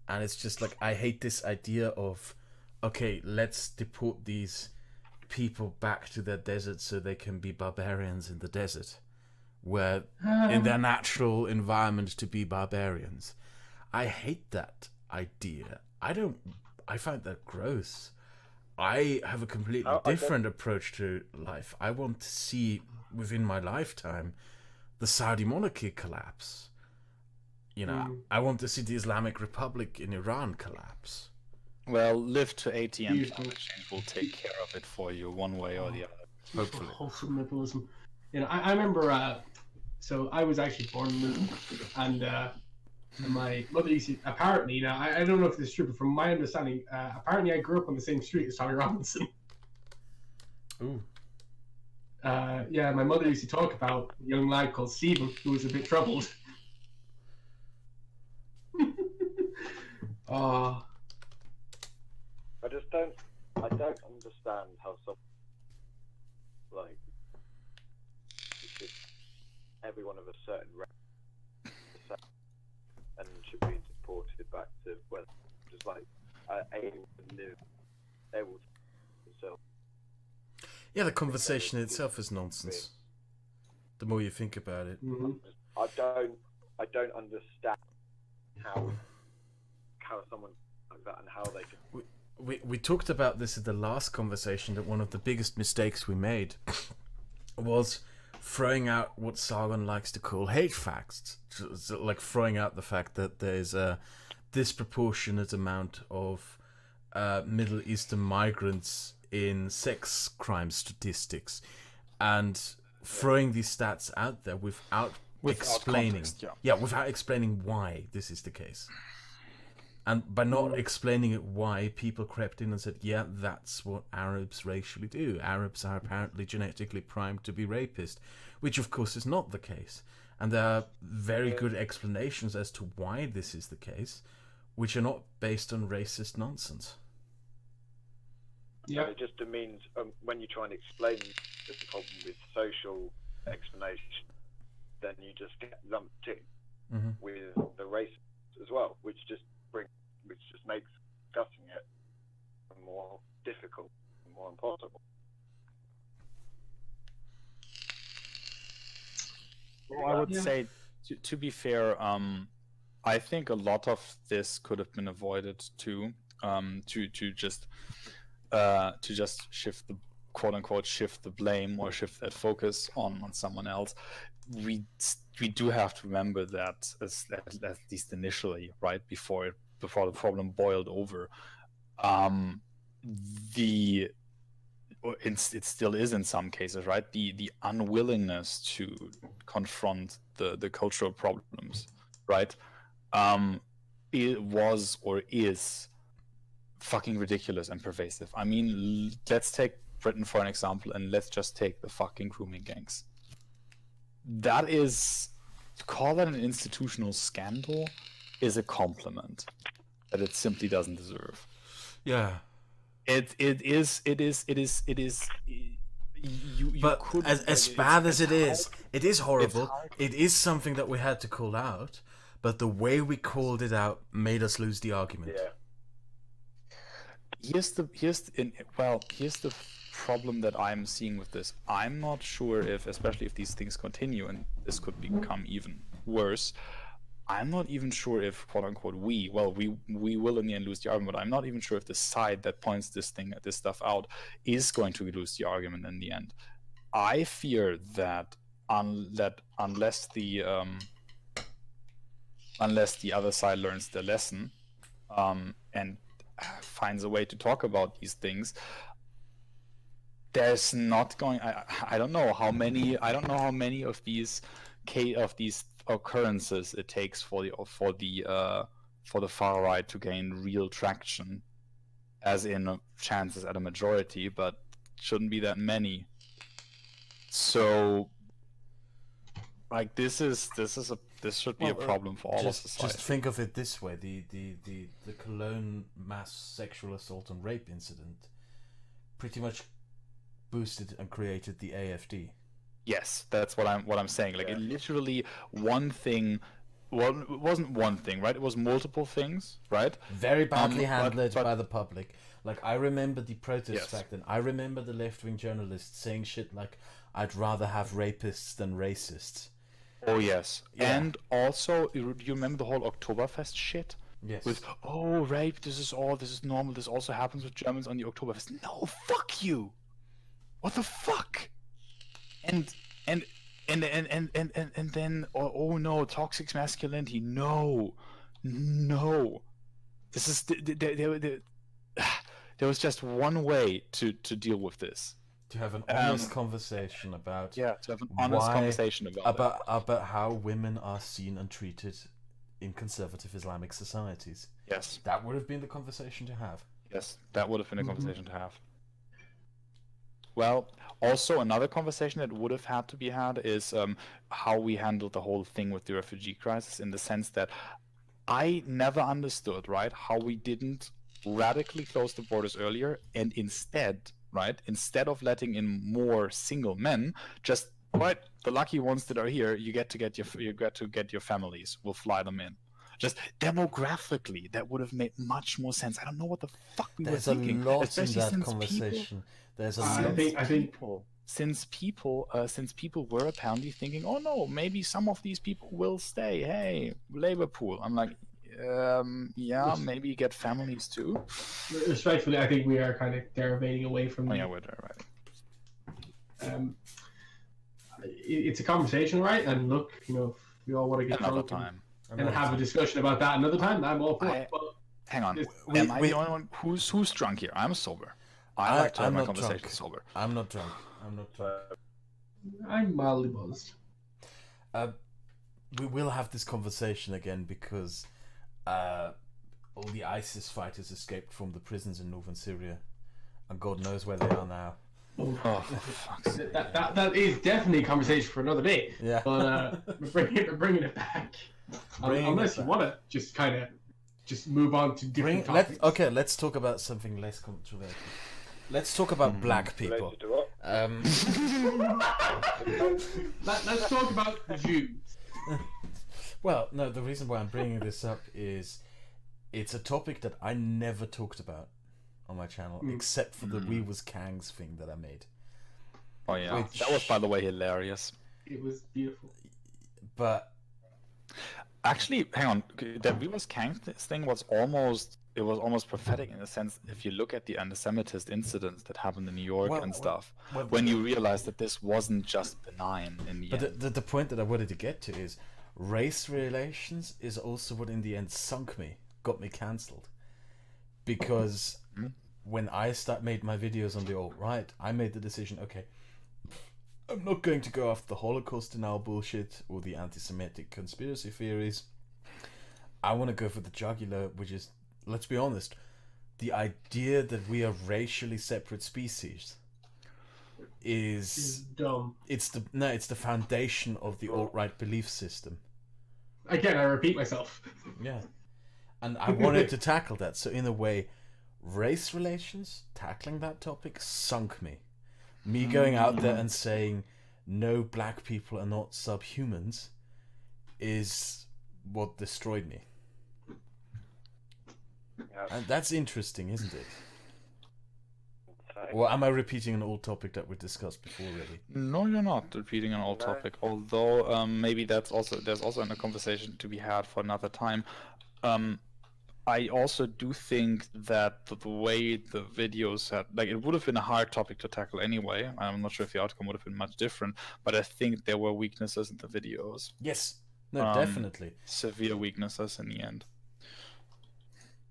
And it's just like, I hate this idea of, okay, let's deport these people back to their desert so they can be barbarians in the desert, where in their natural environment to be barbarians. I hate that idea. I find that gross. I have a completely different approach to life. I want to see within my lifetime the Saudi monarchy collapse. You know, I want to see the Islamic Republic in Iran collapse. Well, live to 80 and climate change will take care of it for you one way or the other. Hopefully. Wholesome liberalism. You know, I remember, so I was actually born in Luton, and my mother used to, apparently, now I don't know if this is true, but from my understanding, apparently I grew up on the same street as Tommy Robinson. Ooh. Yeah, my mother used to talk about a young lad called Stephen who was a bit troubled. Oh. I don't understand how some, like, everyone of a certain race and should be deported back to where just like able to live, able to themselves Yeah, the conversation itself is nonsense. The more you think about it. Mm-hmm. I don't understand how someone like that and how they can. We talked about this in the last conversation, that one of the biggest mistakes we made was throwing out what Sargon likes to call hate facts, so like throwing out the fact that there's a disproportionate amount of Middle Eastern migrants in sex crime statistics, and throwing these stats out there without explaining, context, without explaining why this is the case. And by not explaining it why, people crept in and said, yeah, that's what Arabs racially do. Arabs are apparently genetically primed to be rapists, which of course is not the case. And there are very good explanations as to why this is the case, which are not based on racist nonsense. Yeah. It just means when you try and explain the problem with social explanation, then you just get lumped in with the racists as well, which just makes discussing it more difficult, more impossible. Well, I would say, to be fair, I think a lot of this could have been avoided too. To just shift the quote unquote shift the blame or shift that focus on someone else. We do have to remember that at least initially, right before the problem boiled over, it still is in some cases, right? The unwillingness to confront the cultural problems, right? It was or is fucking ridiculous and pervasive. I mean, let's take Britain for an example, and let's just take the fucking grooming gangs. That is, to call that an institutional scandal is a compliment that it simply doesn't deserve. Yeah. It is. But as bad as it is horrible. It is something that we had to call out, but the way we called it out made us lose the argument. Yeah. Here's the problem that I'm seeing with this. I'm not sure especially if these things continue and this could become even worse, I'm not even sure if, quote unquote, we will in the end lose the argument, but I'm not even sure if the side that points this stuff out is going to lose the argument in the end. I fear that unless the other side learns the lesson and finds a way to talk about these things, there's not going. I don't know how many of these occurrences it takes for the far right to gain real traction, as in chances at a majority, but shouldn't be that many. So, like, this should be a problem for all of society. Just think of it this way: the Cologne mass sexual assault and rape incident pretty much boosted and created the AfD. Yes, that's what I'm saying. Like, it literally one thing. Well, it wasn't one thing, right? It was multiple things, right? Very badly handled by the public. Like, I remember the protests back then. I remember the left-wing journalists saying shit like, "I'd rather have rapists than racists." Oh yes, and also, you remember the whole Oktoberfest shit? Yes. With rape. This is normal. This also happens with Germans on the Oktoberfest. No, fuck you. What the fuck? And then no, toxic masculinity. No. This is there was just one way to deal with this. To have an honest conversation about conversation about how women are seen and treated in conservative Islamic societies. Yes, that would have been the conversation to have. Yes, that would have been a conversation to have. Well, also another conversation that would have had to be had is how we handled the whole thing with the refugee crisis, in the sense that I never understood, right, how we didn't radically close the borders earlier, and instead of letting in more single men, just the lucky ones that are here, you get to get your families. We'll fly them in. Just demographically, that would have made much more sense. I don't know what the fuck we There's were a thinking. lot in Especially that since conversation. There's a I lot. think Since people were apparently thinking, oh no, maybe some of these people will stay. Hey, labor pool. I'm like, yeah, maybe get families too. respectfully, I think we are kind of derivating away from. Oh yeah, we're right. It's a conversation, right? And look, you know, if we all want to get Another drunk time. and have a discussion about that another time, I'm all for it. But Hang on. We- Am I we- the only one who's drunk here? I'm sober. I like to have I'm my not conversation drunk. sober. I'm not drunk. I'm mildly buzzed. We will have this conversation again because all the ISIS fighters escaped from the prisons in northern Syria, and God knows where they are now. Oh, for fuck's sake. That is definitely a conversation for another day. Yeah. But we're bringing it back. Unless you want to just kind of just move on to different topics. Let's talk about something less controversial. Let's talk about black people. Related to what? Let's talk about the Jews. Well, no, the reason why I'm bringing this up is it's a topic that I never talked about on my channel, except for the We Was Kangs thing that I made. Oh yeah, Which- that was, by the way, hilarious. It was beautiful. But Actually, hang on. That We Was Kang thing was almost prophetic in a sense. If you look at the anti-Semitist incidents that happened in New York and stuff, when you realize that this wasn't just benign in the end. But the point that I wanted to get to is race relations is also what in the end sunk me, got me cancelled. Because when I made my videos on the alt-right, I made the decision, okay, I'm not going to go after the Holocaust denial bullshit or the anti-Semitic conspiracy theories. I want to go for the jugular, which is, let's be honest, the idea that we are racially separate species is dumb. it's the foundation of the alt-right belief system. Again, I repeat myself. Yeah. And I wanted to tackle that. So in a way, race relations, tackling that topic, sunk me. Me going out there and saying, no, black people are not subhumans, is what destroyed me. Yeah. And that's interesting, isn't it? So, Or am I repeating an old topic that we discussed before, really? No, you're not repeating an old No. topic. Although maybe there's also a conversation to be had for another time. I also do think that the way the videos had, like, it would have been a hard topic to tackle anyway. I'm not sure if the outcome would have been much different, but I think there were weaknesses in the videos. Yes. No, definitely. Severe weaknesses in the end.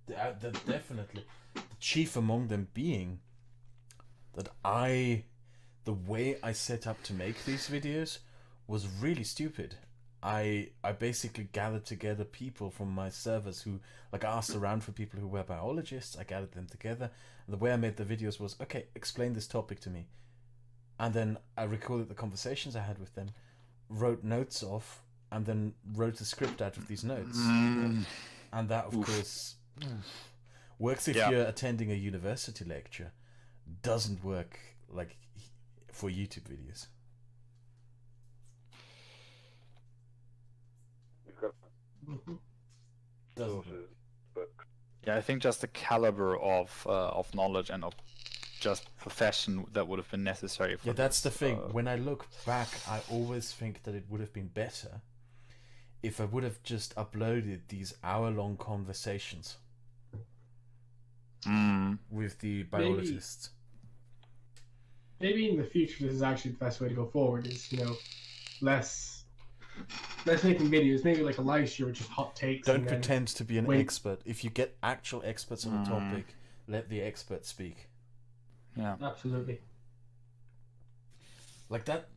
Definitely. The chief among them being that the way I set up to make these videos was really stupid. I basically gathered together people from my servers who, like, I asked around for people who were biologists. I gathered them together. And the way I made the videos was, okay, explain this topic to me. And then I recorded the conversations I had with them, wrote notes off, and then wrote a script out of these notes. And that, of course, works if you're attending a university lecture. Doesn't work, like, for YouTube videos. you've got Doesn't work. sources, books. Yeah, I think just the caliber of knowledge and of just profession that would have been necessary for Yeah, that's the thing. When I look back, I always think that it would have been better if I would have just uploaded these hour-long conversations with the biologists. Maybe in the future, this is actually the best way to go forward. Is, you know, less making videos, maybe like a live stream, just hot takes. Don't and then pretend to be an when- expert. If you get actual experts on the topic, let the expert speak. Yeah. Absolutely. Like that.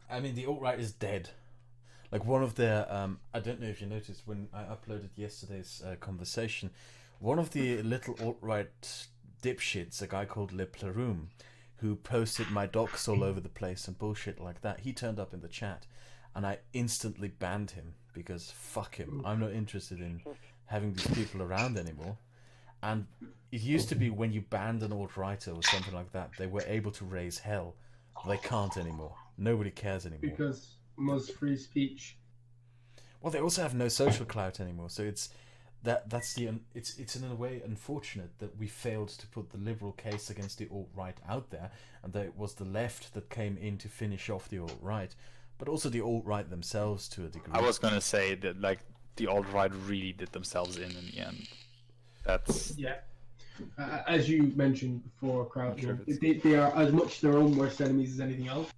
I mean, the alt-right is dead. Like one of their, I don't know if you noticed when I uploaded yesterday's conversation, one of the little alt-right dipshits, a guy called Le Plerume, who posted my docs all over the place and bullshit like that, he turned up in the chat, and I instantly banned him because fuck him. I'm not interested in having these people around anymore. And it used to be when you banned an alt-righter or something like that, they were able to raise hell. They can't anymore. Nobody cares anymore. Because most free speech. Well, they also have no social clout anymore, so it's it's in a way unfortunate that we failed to put the liberal case against the alt-right out there, and that it was the left that came in to finish off the alt-right, but also the alt-right themselves to a degree. I was gonna say that like the alt-right really did themselves in the end. That's as you mentioned before, Kraut, they are as much their own worst enemies as anything else.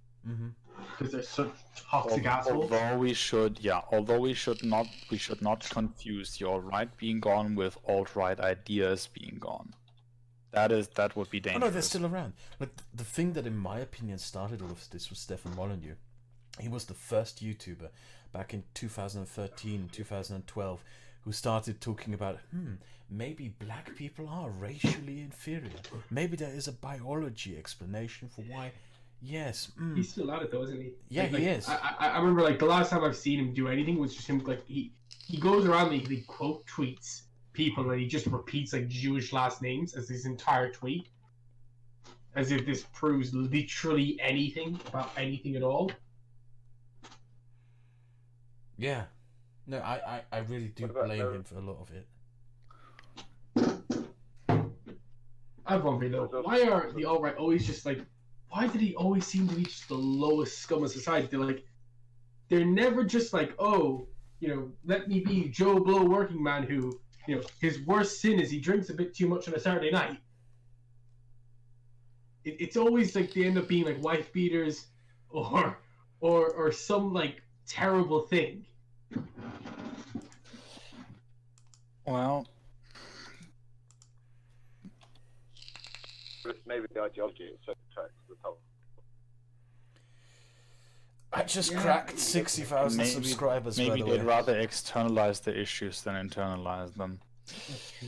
Because they're such toxic assholes. Although we should not confuse the alt-right being gone with alt-right ideas being gone. That would be dangerous. Oh no, they're still around. Like the thing that, in my opinion, started all of this was Stefan Molyneux. He was the first YouTuber back in 2013, 2012, who started talking about, maybe black people are racially inferior. Maybe there is a biology explanation for why. Yes. He's still at it though, isn't he? Yeah, he is. I remember like the last time I've seen him do anything was just him like he goes around and he quote tweets people and he just repeats like Jewish last names as his entire tweet, as if this proves literally anything about anything at all. Yeah. No, I really do blame him for a lot of it. I have one thing though. Why are the alt-right always just like? Why did he always seem to be just the lowest scum of society? They're never just like, oh, let me be Joe Blow working man who, his worst sin is he drinks a bit too much on a Saturday night. It's always like they end up being like wife beaters or some like terrible thing. Well, maybe the ideology is so attracts the top. I just cracked 60,000 subscribers. Maybe by the they'd way. rather externalize the issues than internalize them. That's true.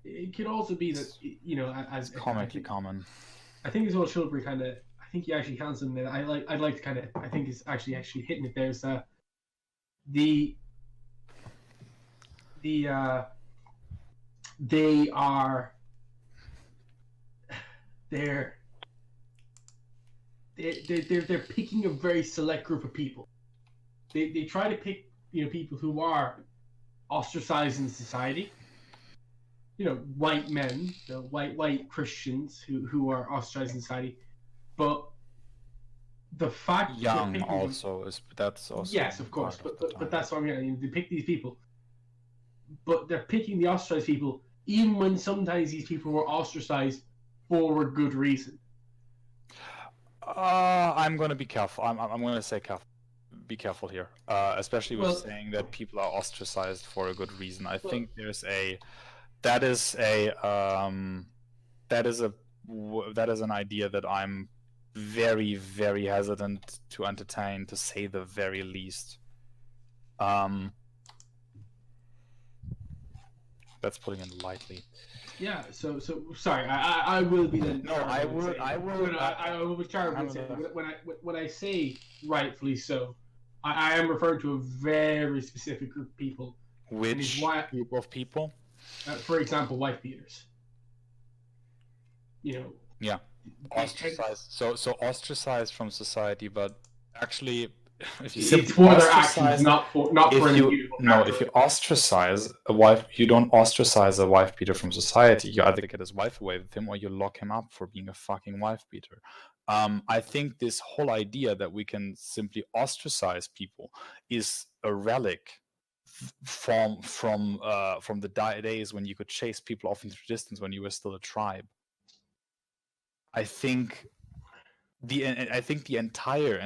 It could also be that as Comically common. I think as well, Shilbury kind of. I think he actually counts in there. I'd like to kind of. I think it's actually hitting it there. Is they are. They're picking a very select group of people. They try to pick people who are ostracized in society. White men, white Christians who are ostracized in society, but the fact young also that's also yes, of course, but that's what I'm getting. They pick these people, but they're picking the ostracized people, even when sometimes these people were ostracized for a good reason. I'm going to be careful. I'm going to say careful. Be careful here, especially with saying that people are ostracized for a good reason. I think that is an idea that I'm very, very hesitant to entertain, to say the very least. That's putting it lightly. Yeah. So sorry. I will be then. No, I will be terrible. When I say rightfully so, I am referring to a very specific group of people. Which group of people? For example, wife beaters. Yeah. Ostracized. So ostracized from society, but actually, if you for their actions, not for if you ostracize a wife, you don't ostracize a wife beater from society. You either get his wife away with him, or you lock him up for being a fucking wife beater. I think this whole idea that we can simply ostracize people is a relic from the days when you could chase people off into the distance when you were still a tribe. I think the entire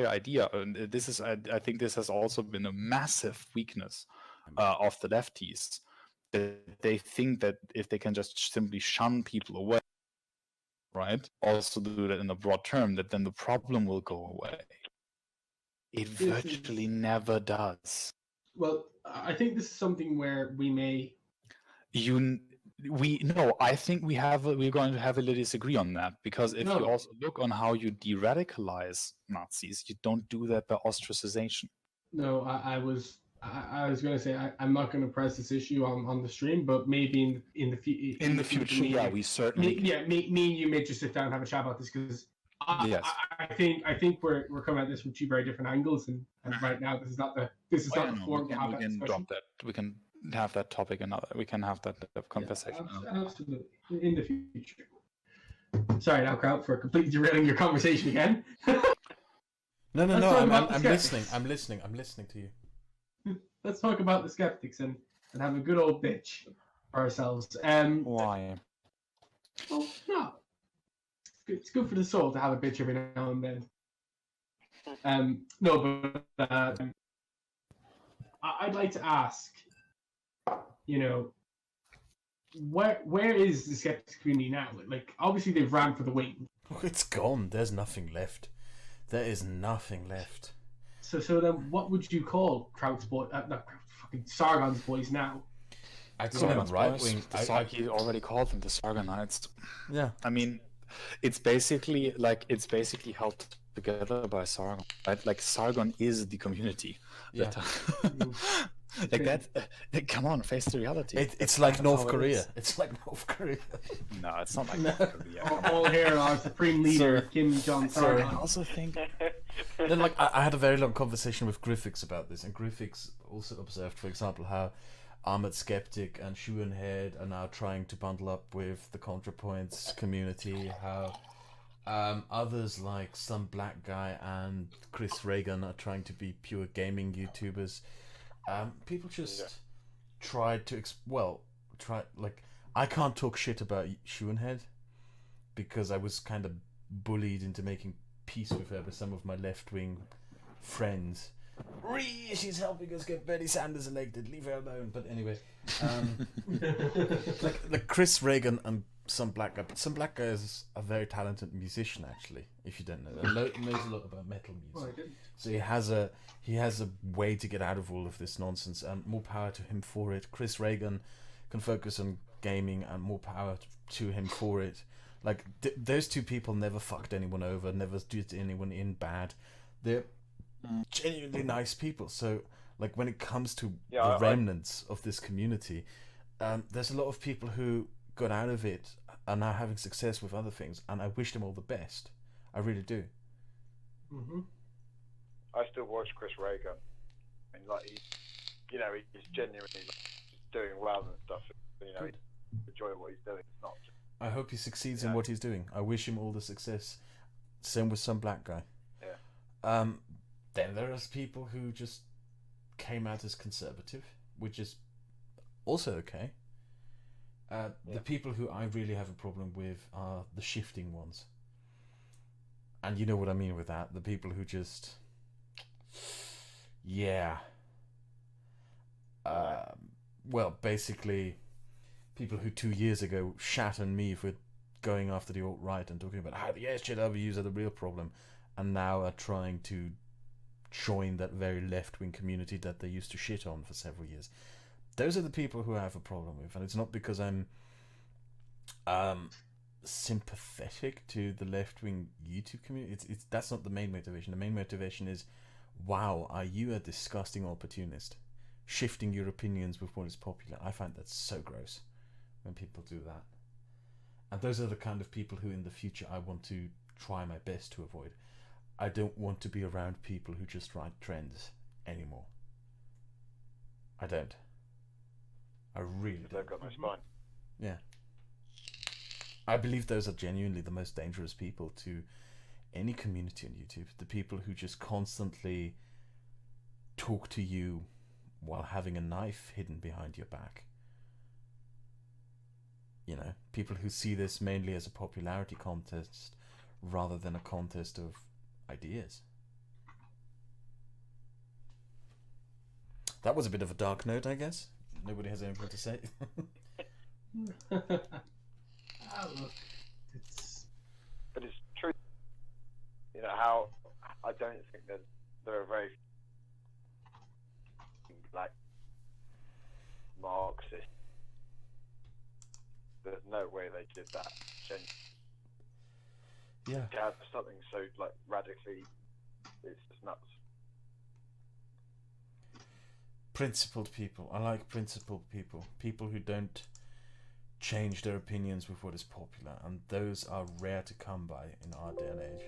idea, and I think this has also been a massive weakness of the lefties, that they think that if they can just simply shun people away, right, also do that in a broad term, that then the problem will go away. It virtually never does. Well, I think this is something where we may. I think we're going to heavily disagree on that, because if you also look on how you de-radicalize Nazis, you don't do that by ostracization. No, I was going to say I'm not going to press this issue on the stream, but maybe in the future, we certainly. me and you may just sit down and have a chat about this, because Yes. I think we're coming at this from two very different angles, and right now this is not the forum to have that discussion. Drop that. We can have that topic another. We can have that conversation. Yeah, absolutely, in the future. Sorry, now, Kraut, for completely derailing your conversation again. No, I'm listening. I'm listening to you. Let's talk about the skeptics and have a good old bitch for ourselves. Why? Well, no. It's good for the soul to have a bitch every now and then. No, but I'd like to ask, where is the skeptics community now? Like, obviously they've ran for the wing. Oh, it's gone. There's nothing left. There is nothing left. So then, what would you call Kraut's boy? Not Kraut, fucking Sargon's boys now. I don't know, right wing. He already called them the Sargonites. Yeah. I mean, it's basically held together by Sargon. Right? Like Sargon is the community. Yeah. Like that. Come on, face the reality. It's like North Korea. It's like North Korea. No, it's not like North Korea. All here, our supreme leader, Kim Jong-un. I also think. Then, like, I had a very long conversation with Griffiths about this, and Griffiths also observed, for example, how Armored Skeptic and Shoe'n'Head are now trying to bundle up with the ContraPoints community, how others like some black guy and Chris Reagan are trying to be pure gaming YouTubers. People just tried to I can't talk shit about Shoe'n'Head because I was kind of bullied into making peace with her by some of my left-wing friends. She's helping us get Bernie Sanders elected. Leave her alone. But anyway, like Chris Reagan and some black guy. But some black guy is a very talented musician, actually. If you don't know, and knows a lot about metal music. So he has a way to get out of all of this nonsense, and more power to him for it. Chris Reagan can focus on gaming, and more power to him for it. Like those two people never fucked anyone over, never did anyone in bad. They're genuinely nice people. So like when it comes to the remnants of this community, there's a lot of people who got out of it are now having success with other things, and I wish them all the best. I really do. Mm-hmm. I still watch Chris Reagan, and like he's genuinely doing well and stuff. Enjoy what he's doing. It's not just, I hope he succeeds in what he's doing. I wish him all the success. Same with some black guy. Yeah. Then there are people who just came out as conservative, which is also okay. The people who I really have a problem with are the shifting ones. And you know what I mean with that. The people who just... well, basically, people who 2 years ago shat on me for going after the alt-right and talking about how the SJWs are the real problem, and now are trying to join that very left-wing community that they used to shit on for several years. Those are the people who I have a problem with, and it's not because I'm sympathetic to the left-wing YouTube community. It's that's not the main motivation. The main motivation is, wow, are you a disgusting opportunist, shifting your opinions with what is popular? I find that so gross when people do that. And those are the kind of people who in the future I want to try my best to avoid. I don't want to be around people who just write trends anymore. I don't. I really don't. they've got no spine. Yeah. I believe those are genuinely the most dangerous people to any community on YouTube. The people who just constantly talk to you while having a knife hidden behind your back. You know, people who see this mainly as a popularity contest rather than a contest of ideas. That was a bit of a dark note, I guess. Nobody has anything to say. Look, But it's true. You know how I don't think that there are very like Marxist. There's no way they did that. Yeah. To have something so like radically, it's just nuts. Principled people. I like principled people. People who don't change their opinions with what is popular, and those are rare to come by in our day and age.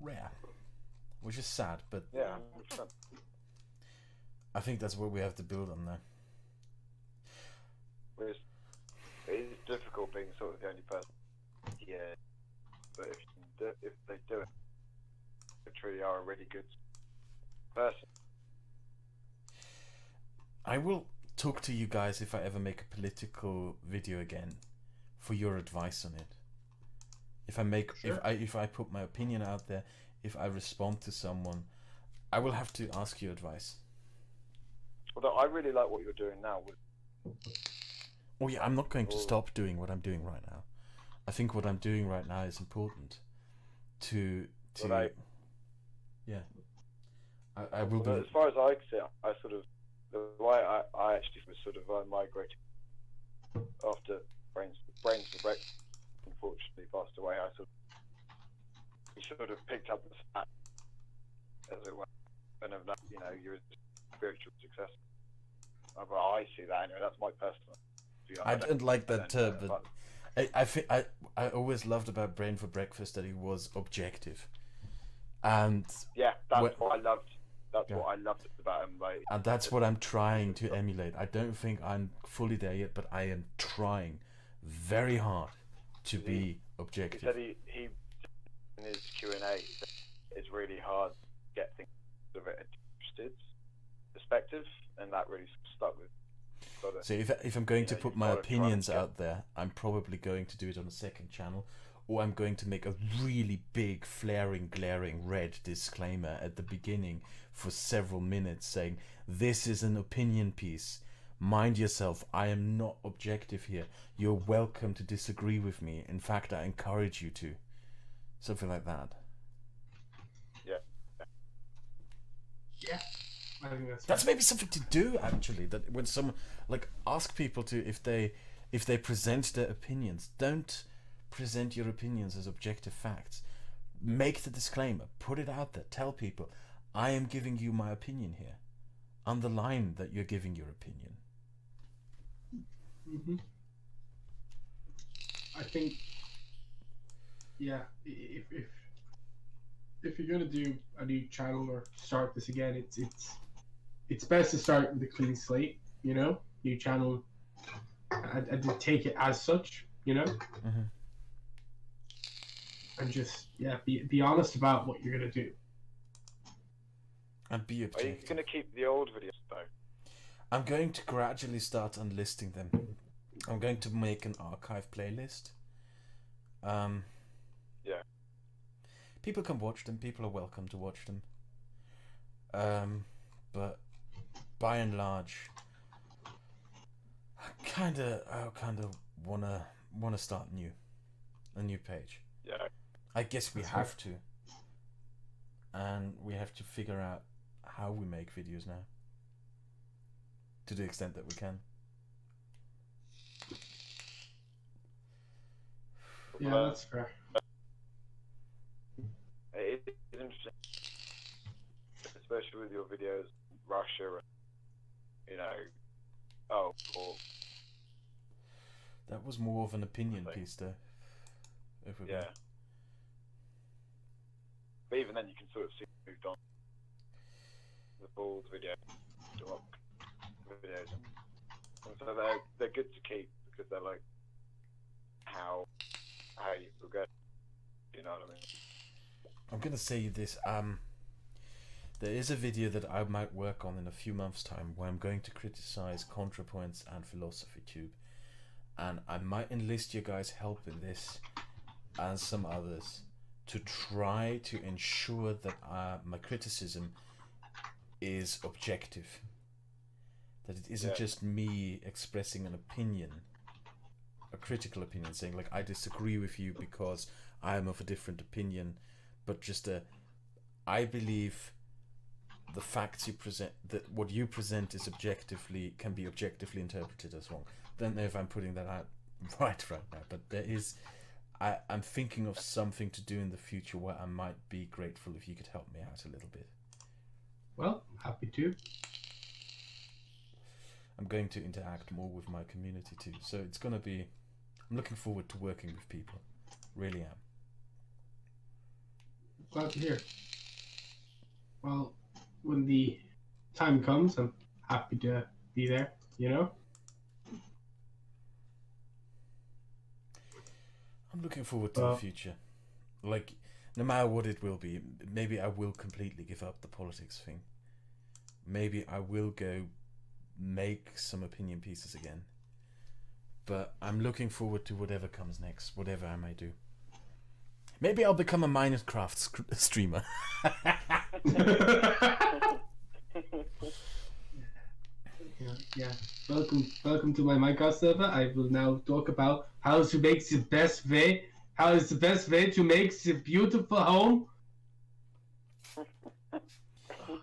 Rare, which is sad, but Yeah, 100%. I think that's what we have to build on now. It's difficult being sort of the only person. Yeah, but if they do it, they truly are a really good person. I will talk to you guys if I ever make a political video again, for your advice on it. If I make, Sure. if I put my opinion out there, if I respond to someone, I will have to ask your advice. Although I really like what you're doing now. Oh yeah, I'm not going to stop doing what I'm doing right now. I think what I'm doing right now is important. Yeah. I will Well, do. as far as I can see, I sort of the way I actually was sort of migrated after brains for breakfast unfortunately passed away. I sort of picked up the slack as it were, and have you're a spiritual success. But I see that anyway. That's my personal. I don't like that term, but I think I always loved about Brain for Breakfast that it was objective, and yeah, that's what I loved. That's Yeah. what I loved about him. Like, and that's what I'm trying to emulate. I don't think I'm fully there yet, but I am trying very hard to be he objective. said he in his Q&A, it's really hard to get things of a interested perspective, and that really stuck with. So if I'm going to put my gotta try and opinions get- out there, I'm probably going to do it on a second channel, or I'm going to make a really big, flaring, glaring red disclaimer at the beginning for several minutes saying, this is an opinion piece. Mind yourself, I am not objective here. You're welcome to disagree with me. In fact, I encourage you to. Something like that. Yeah, I think That's maybe something to do, actually. That when someone, like, ask people to, if they present their opinions, don't present your opinions as objective facts. Make the disclaimer, put it out there, tell people, I am giving you my opinion here. Underline that you're giving your opinion. Mm-hmm. I think, yeah, if you're gonna do a new channel or start this again, it's best to start with a clean slate, new channel, and to take it as such, Mm-hmm. and just be honest about what you're gonna do. And be Are you objective. going to keep the old videos though? I'm going to gradually start unlisting them. I'm going to make an archive playlist. Yeah. People can watch them. People are welcome to watch them. But by and large, I kind of wanna start a new page. Yeah. I guess we have to, and we have to figure out how we make videos now, to the extent that we can. Yeah, that's fair. It is interesting, especially with your videos, Russia, and or That was more of an opinion Like- piece, though. If we're yeah. being- But even then, you can sort of see it moved on. The bald video, the rock videos, and so they're good to keep because they're like how you progress. You know what I mean? I'm gonna say you this. There is a video that I might work on in a few months' time where I'm going to criticize ContraPoints and Philosophy Tube, and I might enlist your guys' help in this, and some others, to try to ensure that my criticism is objective. That it isn't Yeah. just me expressing an opinion, a critical opinion, saying like I disagree with you because I am of a different opinion, but just I believe the facts you present, that what you present is can be objectively interpreted as wrong. Don't know if I'm putting that out right now, but there is. I'm thinking of something to do in the future where I might be grateful if you could help me out a little bit. Well, happy to. I'm going to interact more with my community too. So it's gonna be. I'm looking forward to working with people. Really am. Glad to hear. Well, when the time comes, I'm happy to be there. You know. I'm looking forward to the future. Like, no matter what it will be, maybe I will completely give up the politics thing. Maybe I will go make some opinion pieces again. But I'm looking forward to whatever comes next, whatever I may do. Maybe I'll become a Minecraft streamer. Yeah. Welcome to my Minecraft server. I will now talk about how to make the best way. How is the best way to make the beautiful home?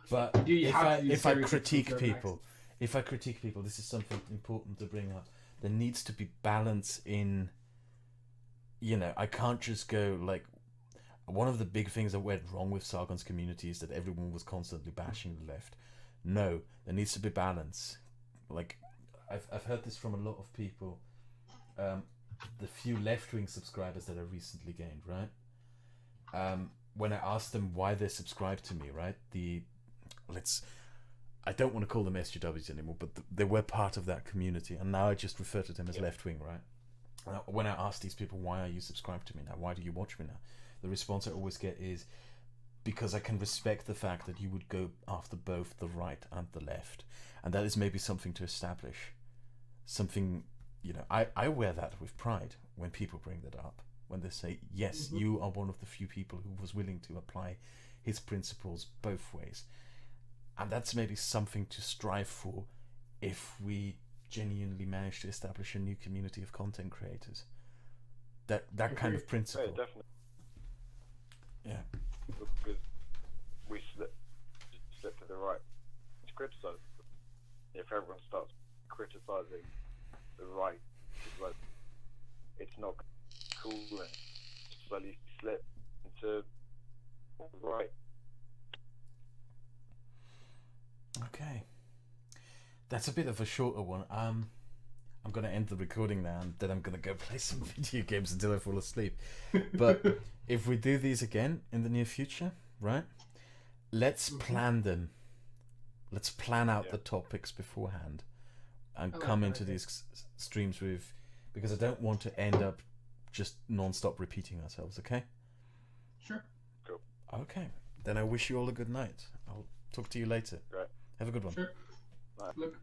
But if I critique people, this is something important to bring up. There needs to be balance in. You know, I can't just go like. One of the big things that went wrong with Sargon's community is that everyone was constantly bashing the left. No, there needs to be balance. Like, I've heard this from a lot of people. The few left-wing subscribers that I recently gained, right? When I asked them why they subscribed to me, right? I don't want to call them SJWs anymore, but they were part of that community, and now I just refer to them as left-wing, right? When I ask these people, why are you subscribed to me now? Why do you watch me now? The response I always get is, because I can respect the fact that you would go after both the right and the left. And that is maybe something to establish. Something, you know, I wear that with pride when people bring that up. When they say, yes, you are one of the few people who was willing to apply his principles both ways. And that's maybe something to strive for if we genuinely manage to establish a new community of content creators. That kind of principle. Yeah, definitely. Yeah. Because we slip to the right to criticise. If everyone starts criticising the right, it's not cool and slowly slip into the right. Okay. That's a bit of a shorter one. I'm going to end the recording now, and then I'm going to go play some video games until I fall asleep. But if we do these again in the near future, right? Let's plan them. Let's plan out the topics beforehand and come into these streams with... Because I don't want to end up just non-stop repeating ourselves, okay? Sure. Cool. Okay. Then I wish you all a good night. I'll talk to you later. Great. Have a good one. Sure. Bye. Look.